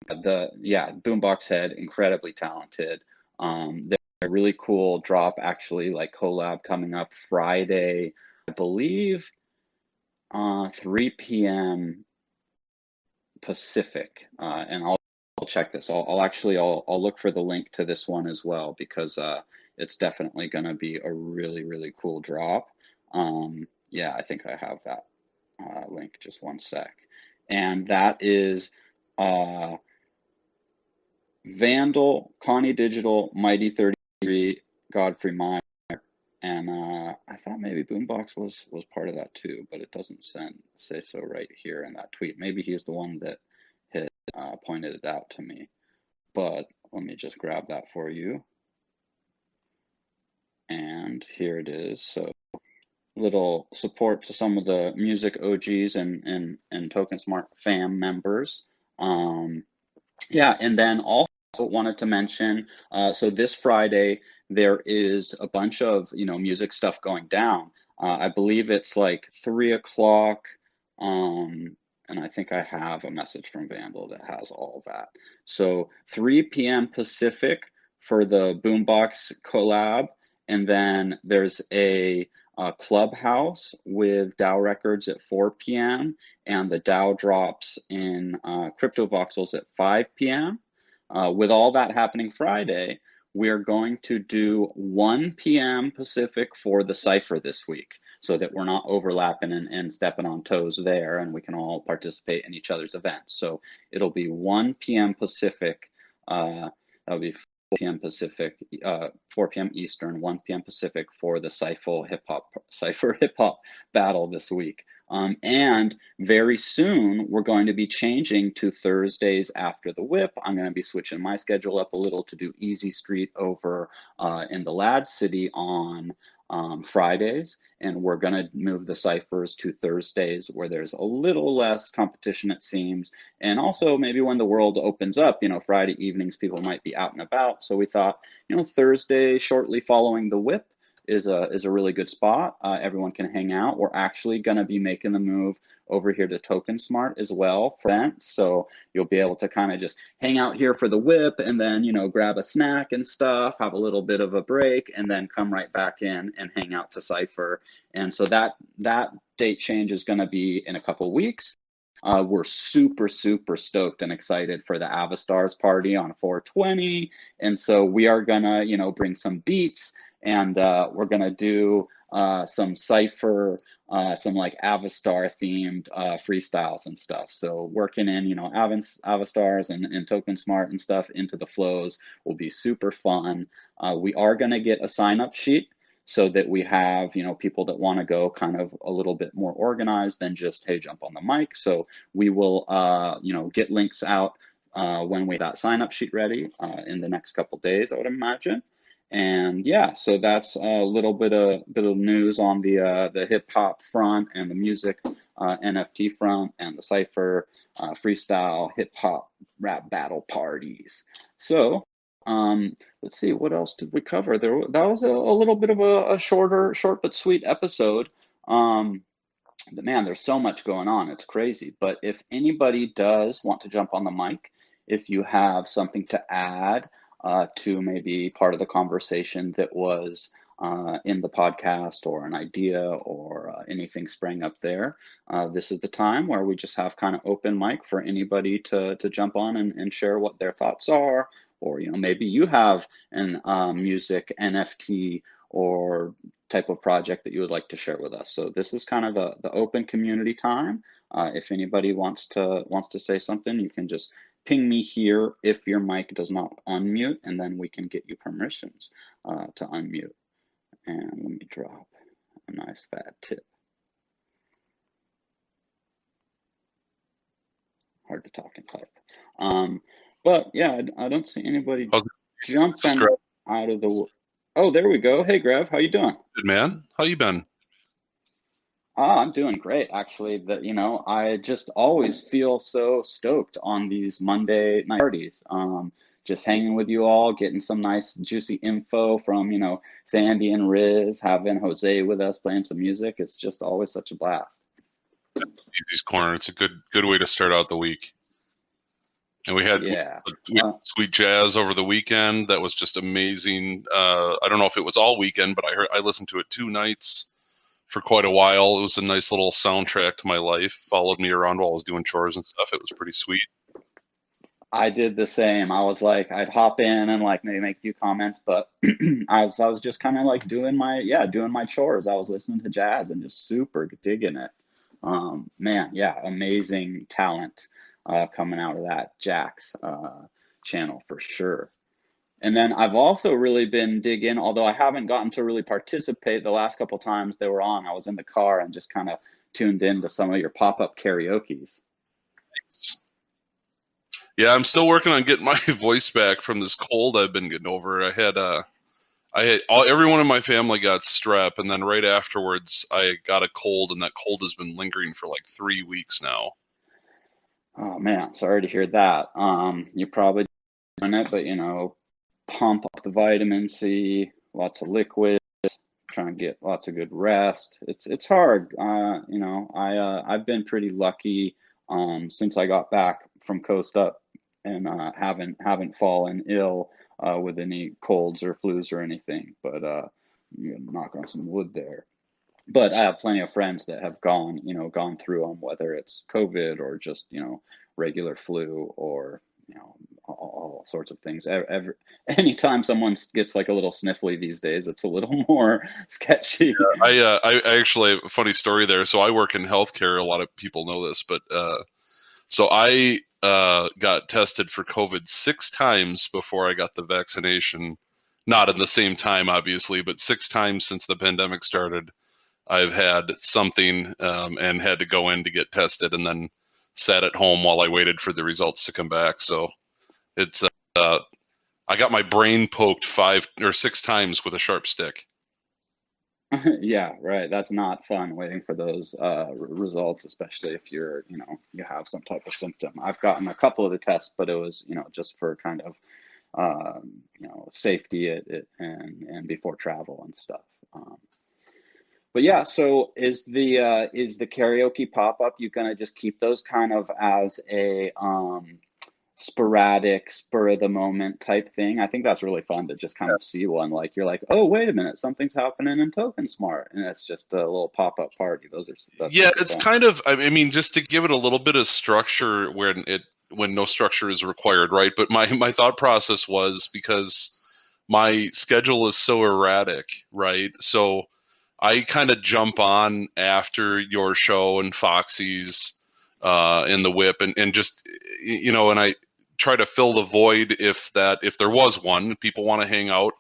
Boombox Head, incredibly talented. They're a really cool drop, actually, like collab coming up Friday, I believe, 3 p.m. Pacific. And I'll check this. I'll look for the link to this one as well because it's definitely going to be a really, really cool drop. Yeah, I think I have that link. Just one sec. And that is Vandal, Connie Digital, Mighty 33, Godfrey Meyer, and I thought maybe Boombox was part of that too, but it doesn't say so right here in that tweet. Maybe he's the one that had pointed it out to me. But let me just grab that for you. And here it is. So little support to some of the music OGs and TokenSmart fam members. Yeah, and then also wanted to mention, so this Friday there is a bunch of music stuff going down. I believe it's like 3 o'clock, and I think I have a message from Vandal that has all of that. So 3 p.m. Pacific for the Boombox collab, and then there's a Clubhouse with DAO Records at 4 p.m. and the DAO drops in Crypto Voxels at 5 p.m. With all that happening Friday, we're going to do 1 p.m. Pacific for the cipher this week so that we're not overlapping and stepping on toes there, and we can all participate in each other's events. So it'll be 1 p.m. Pacific. That'll be 4 p.m. Pacific, 4 p.m. Eastern, 1 p.m. Pacific for the Cipher Hip Hop battle this week. And very soon, we're going to be changing to Thursdays after the whip. I'm going to be switching my schedule up a little to do Easy Street over in the Lad City on Fridays, and we're going to move the ciphers to Thursdays where there's a little less competition, it seems. And also maybe when the world opens up, Friday evenings, people might be out and about. So we thought, Thursday shortly following the whip is a really good spot. Everyone can hang out. We're actually going to be making the move over here to TokenSmart as well for events. So you'll be able to kind of just hang out here for the whip and then, grab a snack and stuff, have a little bit of a break, and then come right back in and hang out to Cypher. And so that date change is going to be in a couple weeks. We're super stoked and excited for the Avastars party on 420. And so we are going to, bring some beats. And we're going to do some cipher, some like Avastar themed freestyles and stuff. So working in, Avastars and TokenSmart and stuff into the flows will be super fun. We are going to get a sign up sheet so that we have, people that want to go kind of a little bit more organized than just, hey, jump on the mic. So we will, get links out when we have that sign up sheet ready in the next couple days, I would imagine. And yeah, so that's a little bit of news on the hip hop front and the music NFT front and the cipher freestyle hip hop rap battle parties. So let's see, what else did we cover? That was a little bit of a short but sweet episode. But man, there's so much going on. It's crazy. But if anybody does want to jump on the mic, if you have something to add to maybe part of the conversation that was in the podcast, or an idea, or anything sprang up there, this is the time where we just have kind of open mic for anybody to jump on and share what their thoughts are. Or maybe you have an music NFT or type of project that you would like to share with us. So this is kind of the open community time. If anybody wants to say something, you can just ping me here if your mic does not unmute, and then we can get you permissions to unmute. And let me drop a nice fat tip. Hard to talk and type. But yeah, I don't see anybody jumping out of the. Oh, there we go. Hey, Grev, how you doing? Good, man. How you been? I'm doing great, actually. I just always feel so stoked on these Monday night parties. Just hanging with you all, getting some nice juicy info from, Sandy and Riz, having Jose with us playing some music. It's just always such a blast. Easy's Corner. It's a good way to start out the week. And we had sweet jazz over the weekend. That was just amazing. I don't know if it was all weekend, but I listened to it 2 nights for quite a while. It was a nice little soundtrack to my life. Followed me around while I was doing chores and stuff. It was pretty sweet. I did the same. I was like, I'd hop in and like maybe make a few comments, but I was just kind of like doing my chores. I was listening to jazz and just super digging it. Man, yeah, amazing talent coming out of that Jack's channel for sure. And then I've also really been digging, although I haven't gotten to really participate the last couple times they were on. I was in the car and just kind of tuned into some of your pop-up karaoke's. Yeah, I'm still working on getting my voice back from this cold I've been getting over. I had everyone in my family got strep, and then right afterwards I got a cold, and that cold has been lingering for like 3 weeks now. Oh man, sorry to hear that. You're probably doing it, but pump up the vitamin C, lots of liquid, trying to get lots of good rest. It's hard. I've been pretty lucky since I got back from Coast Up, and haven't fallen ill with any colds or flus or anything. But knock on some wood there. But I have plenty of friends that have gone through them, whether it's COVID or just regular flu, or all sorts of things. Anytime someone gets like a little sniffly these days, it's a little more sketchy. Yeah, I actually have a funny story there. So I work in healthcare. A lot of people know this, but so I got tested for COVID 6 times before I got the vaccination. Not in the same time, obviously, but 6 times since the pandemic started, I've had something and had to go in to get tested, and then sat at home while I waited for the results to come back. So it's I got my brain poked 5 or 6 times with a sharp stick. Yeah, right. That's not fun waiting for those results, especially if you have some type of symptom. I've gotten a couple of the tests, but it was just for kind of safety and before travel and stuff. But yeah, so is the karaoke pop-up, you gonna just keep those kind of as a sporadic, spur of the moment type thing? I think that's really fun to just kind of see one, like you're like, oh, wait a minute, something's happening in TokenSmart, and it's just a little pop-up party. That's it's fun. Kind of, I mean, just to give it a little bit of structure when no structure is required, right? But my thought process was, because my schedule is so erratic, right? So I kind of jump on after your show and Foxy's in the whip, and just, you know, and I try to fill the void if there was one. People want to hang out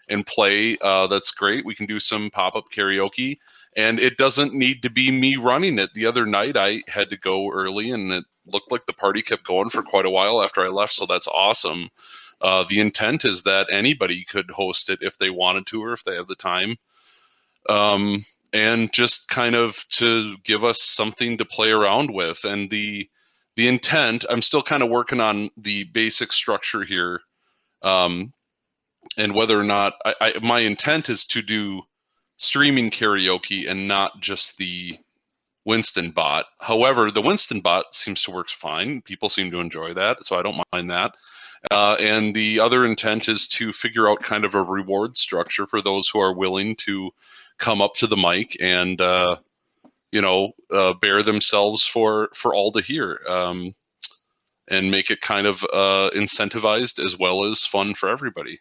and play. That's great. We can do some pop-up karaoke, and it doesn't need to be me running it. The other night I had to go early, and it looked like the party kept going for quite a while after I left, so that's awesome. The intent is that anybody could host it if they wanted to, or if they have the time. And just kind of to give us something to play around with. And the intent, I'm still kind of working on the basic structure here, and whether or not my intent is to do streaming karaoke and not just the Winston bot. However, the Winston bot seems to work fine. People seem to enjoy that, so I don't mind that. And the other intent is to figure out kind of a reward structure for those who are willing to come up to the mic and bear themselves for all to hear, and make it kind of incentivized as well as fun for everybody.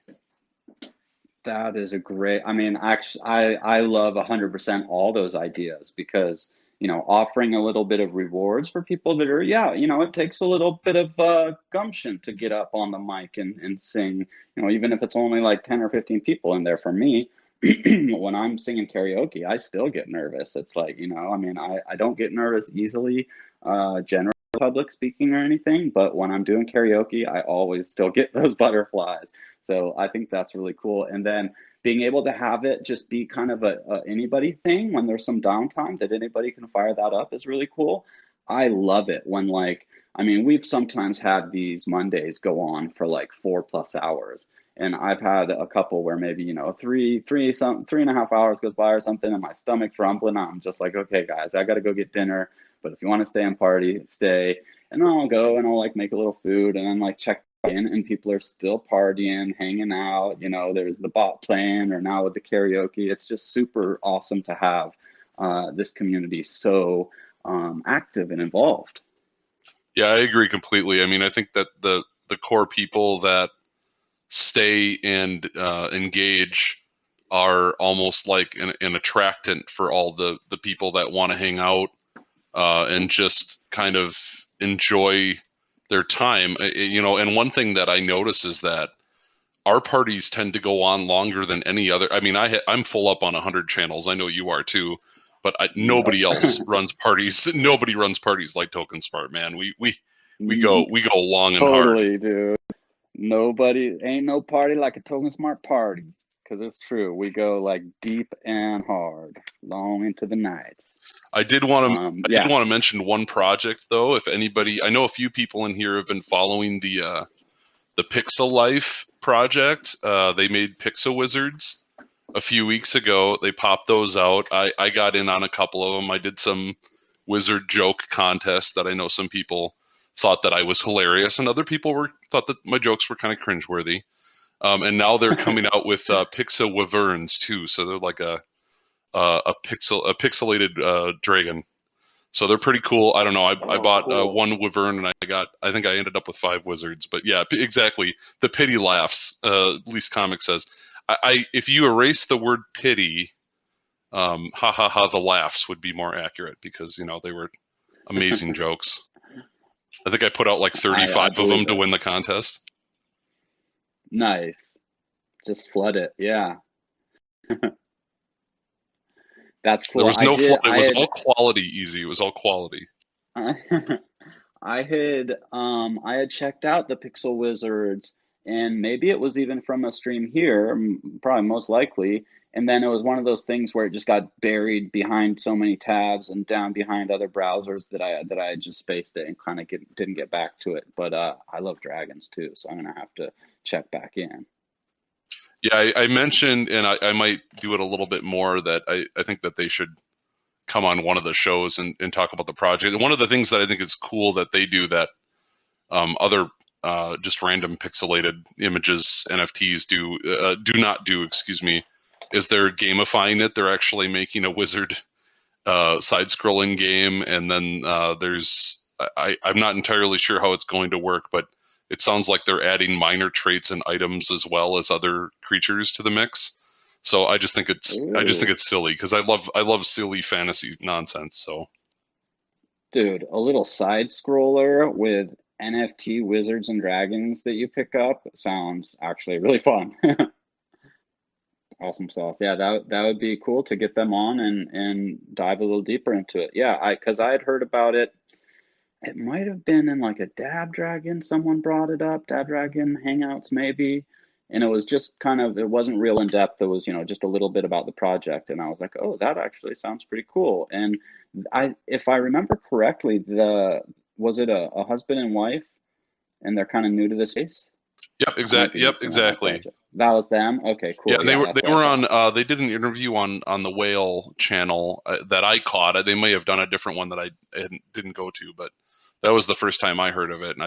That is a great, I mean, actually, I love 100% all those ideas, because, you know, offering a little bit of rewards for people that are, yeah, you know, it takes a little bit of gumption to get up on the mic and sing, you know, even if it's only like 10 or 15 people in there. For me, when I'm singing karaoke, I still get nervous. It's like, you know, I mean, I don't get nervous easily, generally public speaking or anything, but when I'm doing karaoke, I always still get those butterflies. So I think that's really cool. And then being able to have it just be kind of a anybody thing when there's some downtime that anybody can fire that up is really cool. I love it when, like, I mean, we've sometimes had these Mondays go on for like 4+ hours. And I've had a couple where maybe, you know, 3.5 hours goes by or something, and my stomach's rumbling. I'm just like, okay, guys, I got to go get dinner. But if you want to stay and party, stay. And then I'll go and I'll like make a little food and then like check in, and people are still partying, hanging out. You know, there's the bot playing, or now with the karaoke. It's just super awesome to have this community so active and involved. Yeah, I agree completely. I mean, I think that the core people that stay and engage are almost like an attractant for all the people that want to hang out and just kind of enjoy their time. You know, and one thing that I notice is that our parties tend to go on longer than any other. I mean, I'm full up on 100 channels. I know you are too, but nobody else runs parties. Nobody runs parties like TokenSmart, man. We go long and hard. Totally, dude. Nobody, ain't no party like a TokenSmart party, because it's true. We go like deep and hard, long into the nights. I did want to mention one project though. If anybody, I know a few people in here have been following the Pixel Life project. They made Pixel Wizards a few weeks ago. They popped those out. I got in on a couple of them. I did some wizard joke contests that I know some people thought that I was hilarious, and other people thought that my jokes were kind of cringeworthy. And now they're coming out with Pixel Wyverns too. So they're like a pixelated dragon. So they're pretty cool. I don't know. I bought one wyvern, and I think I ended up with 5 wizards. But yeah, exactly. The pity laughs. At least Comic says. If you erase the word pity, ha ha ha, the laughs would be more accurate, because, you know, they were amazing jokes. I think I put out like 35 of them to win the contest. Nice. Just flood it. Yeah. That's cool. There was no flood. It was all quality, easy. It was all quality. I had checked out the Pixel Wizards, and maybe it was even from a stream here, probably most likely. And then it was one of those things where it just got buried behind so many tabs and down behind other browsers that I just spaced it and kind of didn't get back to it. But I love dragons too, so I'm gonna have to check back in. Yeah, I mentioned, and I might do it a little bit more, that I think that they should come on one of the shows and talk about the project. And one of the things that I think is cool that they do that other just random pixelated images, NFTs do not do, excuse me, is they're gamifying it. They're actually making a wizard side-scrolling game, and then I'm not entirely sure how it's going to work, but it sounds like they're adding minor traits and items as well as other creatures to the mix. So I just think it's Ooh. silly because I love silly fantasy nonsense. So Dude, a little side scroller with NFT wizards and dragons that you pick up sounds actually really fun. Awesome sauce. Yeah, that would be cool to get them on and dive a little deeper into it. Yeah, because I had heard about it. It might have been in like a Dab Dragon. Someone brought it up, Dab Dragon Hangouts maybe. And it was just kind of, it wasn't real in depth. It was, just a little bit about the project. And I was like, oh, that actually sounds pretty cool. And if I remember correctly, was it a husband and wife and they're kind of new to the space? I might be Yep, mixing up my exactly. project. That was them? Okay, Yeah, cool. Yeah, that's they what I were thought. on. They did an interview on the Whale channel that I caught. They may have done a different one that I didn't go to, but that was the first time I heard of it. And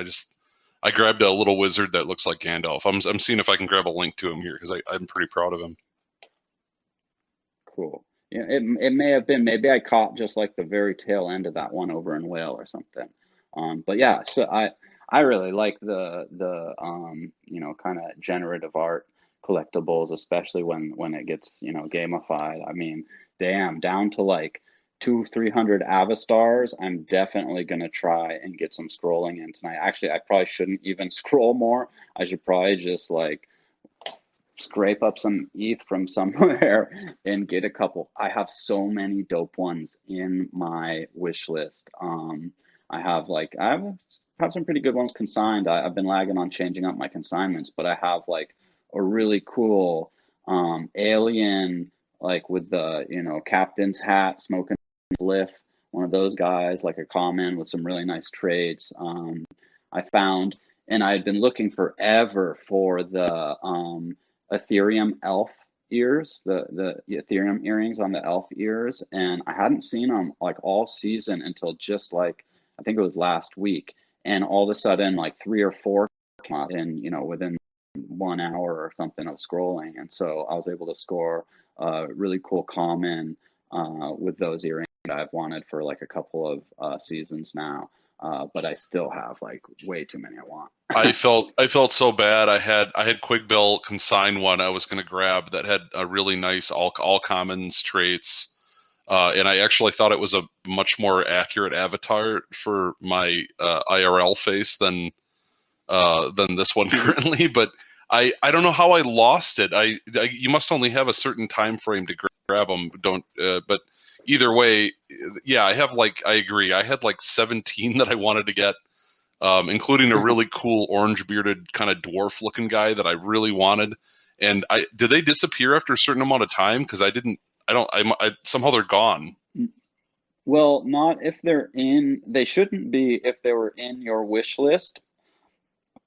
I grabbed a little wizard that looks like Gandalf. I'm seeing if I can grab a link to him here because I'm pretty proud of him. Cool. Yeah, it may have been, maybe I caught just like the very tail end of that one over in Whale or something. But yeah, so I really like the kind of generative art collectibles, especially when it gets, gamified. I mean, damn, down to like 300 Avastars. I'm definitely gonna try and get some scrolling in tonight. Actually, I probably shouldn't even scroll more. I should probably just like scrape up some ETH from somewhere and get a couple. I have so many dope ones in my wish list. I have some pretty good ones consigned. I've been lagging on changing up my consignments, but I have like a really cool alien, like with the captain's hat, smoking spliff, one of those guys, like a common with some really nice traits. I found, and I had been looking forever for the Ethereum elf ears, the Ethereum earrings on the elf ears, and I hadn't seen them like all season until just like I think it was last week, and all of a sudden like three or four came out in within 1 hour or something of scrolling, and so I was able to score a really cool common with those earrings that I've wanted for like a couple of seasons now. But I still have like way too many I want. I felt so bad. I had Quigbill consign one I was going to grab that had a really nice all commons traits, and I actually thought it was a much more accurate avatar for my IRL face than this one currently. But I don't know how I lost it. You must only have a certain time frame to grab them. But either way, yeah, I agree. I had like 17 that I wanted to get. Including a really cool orange bearded kind of dwarf looking guy that I really wanted. And did they disappear after a certain amount of time? Because somehow they're gone. Well, not if they're in, they shouldn't be if they were in your wish list,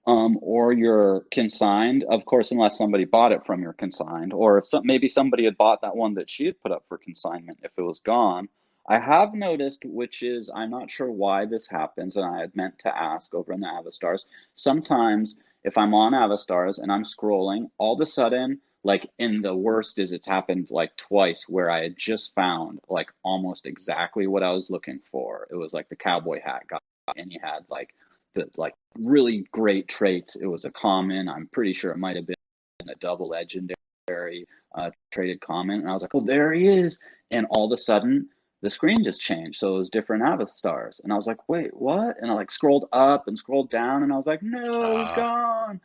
or your consigned, of course, unless somebody bought it from your consigned, or if maybe somebody had bought that one that she had put up for consignment if it was gone. I have noticed, which is, I'm not sure why this happens, and I had meant to ask over in the Avastars. Sometimes if I'm on Avastars and I'm scrolling, all of a sudden, like in the worst is it's happened like twice where I had just found like almost exactly what I was looking for. It was like the cowboy hat guy, and he had like the like really great traits. It was a common. I'm pretty sure it might have been a double legendary traded common. And I was like, oh, there he is. And all of a sudden, the screen just changed. So it was different avatars. And I was like, wait, what? And I like scrolled up and scrolled down, and I was like, no, he's gone.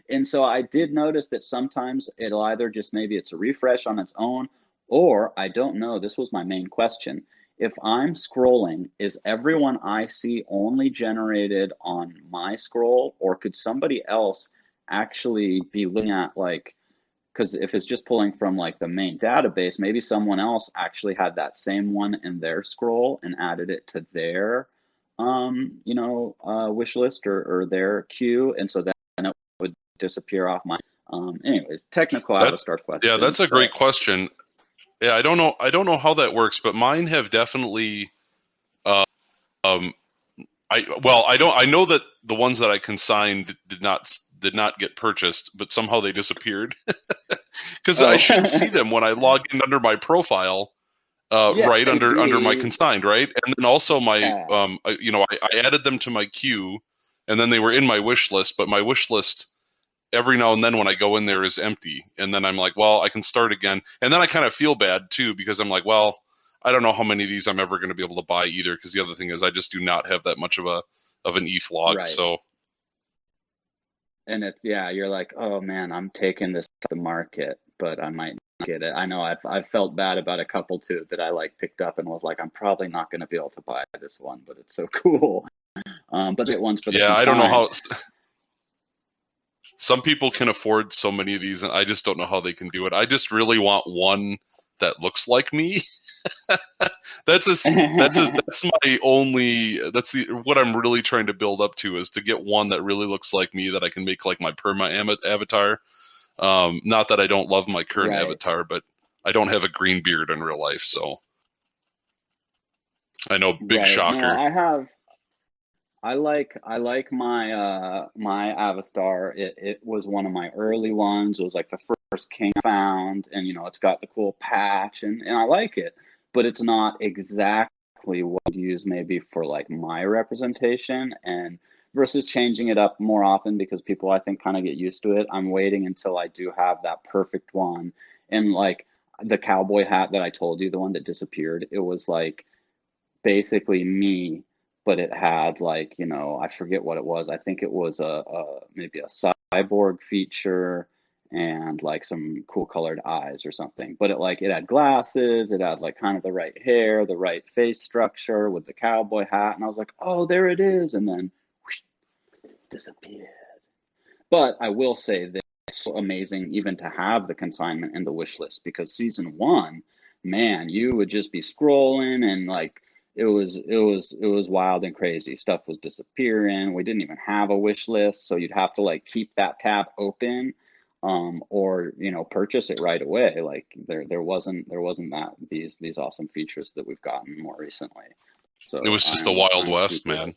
And so I did notice that sometimes it'll either just maybe it's a refresh on its own, or I don't know. This was my main question. If I'm scrolling, is everyone I see only generated on my scroll, or could somebody else actually be looking at like, because if it's just pulling from like the main database, maybe someone else actually had that same one in their scroll and added it to their wish list or their queue, and so then it would disappear off my anyways, technical Avatar Yeah, questions, that's a but great question. Yeah, I don't know how that works, but mine have definitely um I know that the ones that I consigned did not get purchased, but somehow they disappeared. Because I should see them when I log in under my profile, yeah, right under my maybe. consigned, right? And then also my Yeah. I added them to my queue, and then they were in my wish list, but my wish list every now and then when I go in there is empty. And then I'm like, well, I can start again. And then I kind of feel bad too, because I'm like, well, I don't know how many of these I'm ever going to be able to buy either. Because the other thing is I just do not have that much of an ETH log. Right. So, and you're like, oh man, I'm taking this to the market, but I might not get it. I know I've felt bad about a couple too that I like picked up and was like, I'm probably not going to be able to buy this one, but it's so cool. But it one's for the yeah, I don't know how. consign. Some people can afford so many of these, and I just don't know how they can do it. I just really want one that looks like me. That's my only. What I'm really trying to build up to is to get one that really looks like me that I can make like my perma avatar. Not that I don't love my current Right. avatar, but I don't have a green beard in real life, so I know, big Right. shocker. No, I like my my Avastar. It was one of my early ones. It was like the first king I found, and it's got the cool patch, and I like it, but it's not exactly what I'd use maybe for like my representation, and versus changing it up more often because people I think kind of get used to it. I'm waiting until I do have that perfect one, and like the cowboy hat that I told you, the one that disappeared, it was like basically me, but it had like, I forget what it was. I think it was maybe a cyborg feature and like some cool colored eyes or something. But it had glasses, it had like kind of the right hair, the right face structure with the cowboy hat, and I was like, oh, there it is, and then whoosh, disappeared. But I will say that it's so amazing even to have the consignment in the wish list, because season one, man, you would just be scrolling and like it was wild and crazy. Stuff was disappearing. We didn't even have a wish list, so you'd have to like keep that tab open, or purchase it right away. Like there wasn't these awesome features that we've gotten more recently. It So was just the Wild I'm West, super man.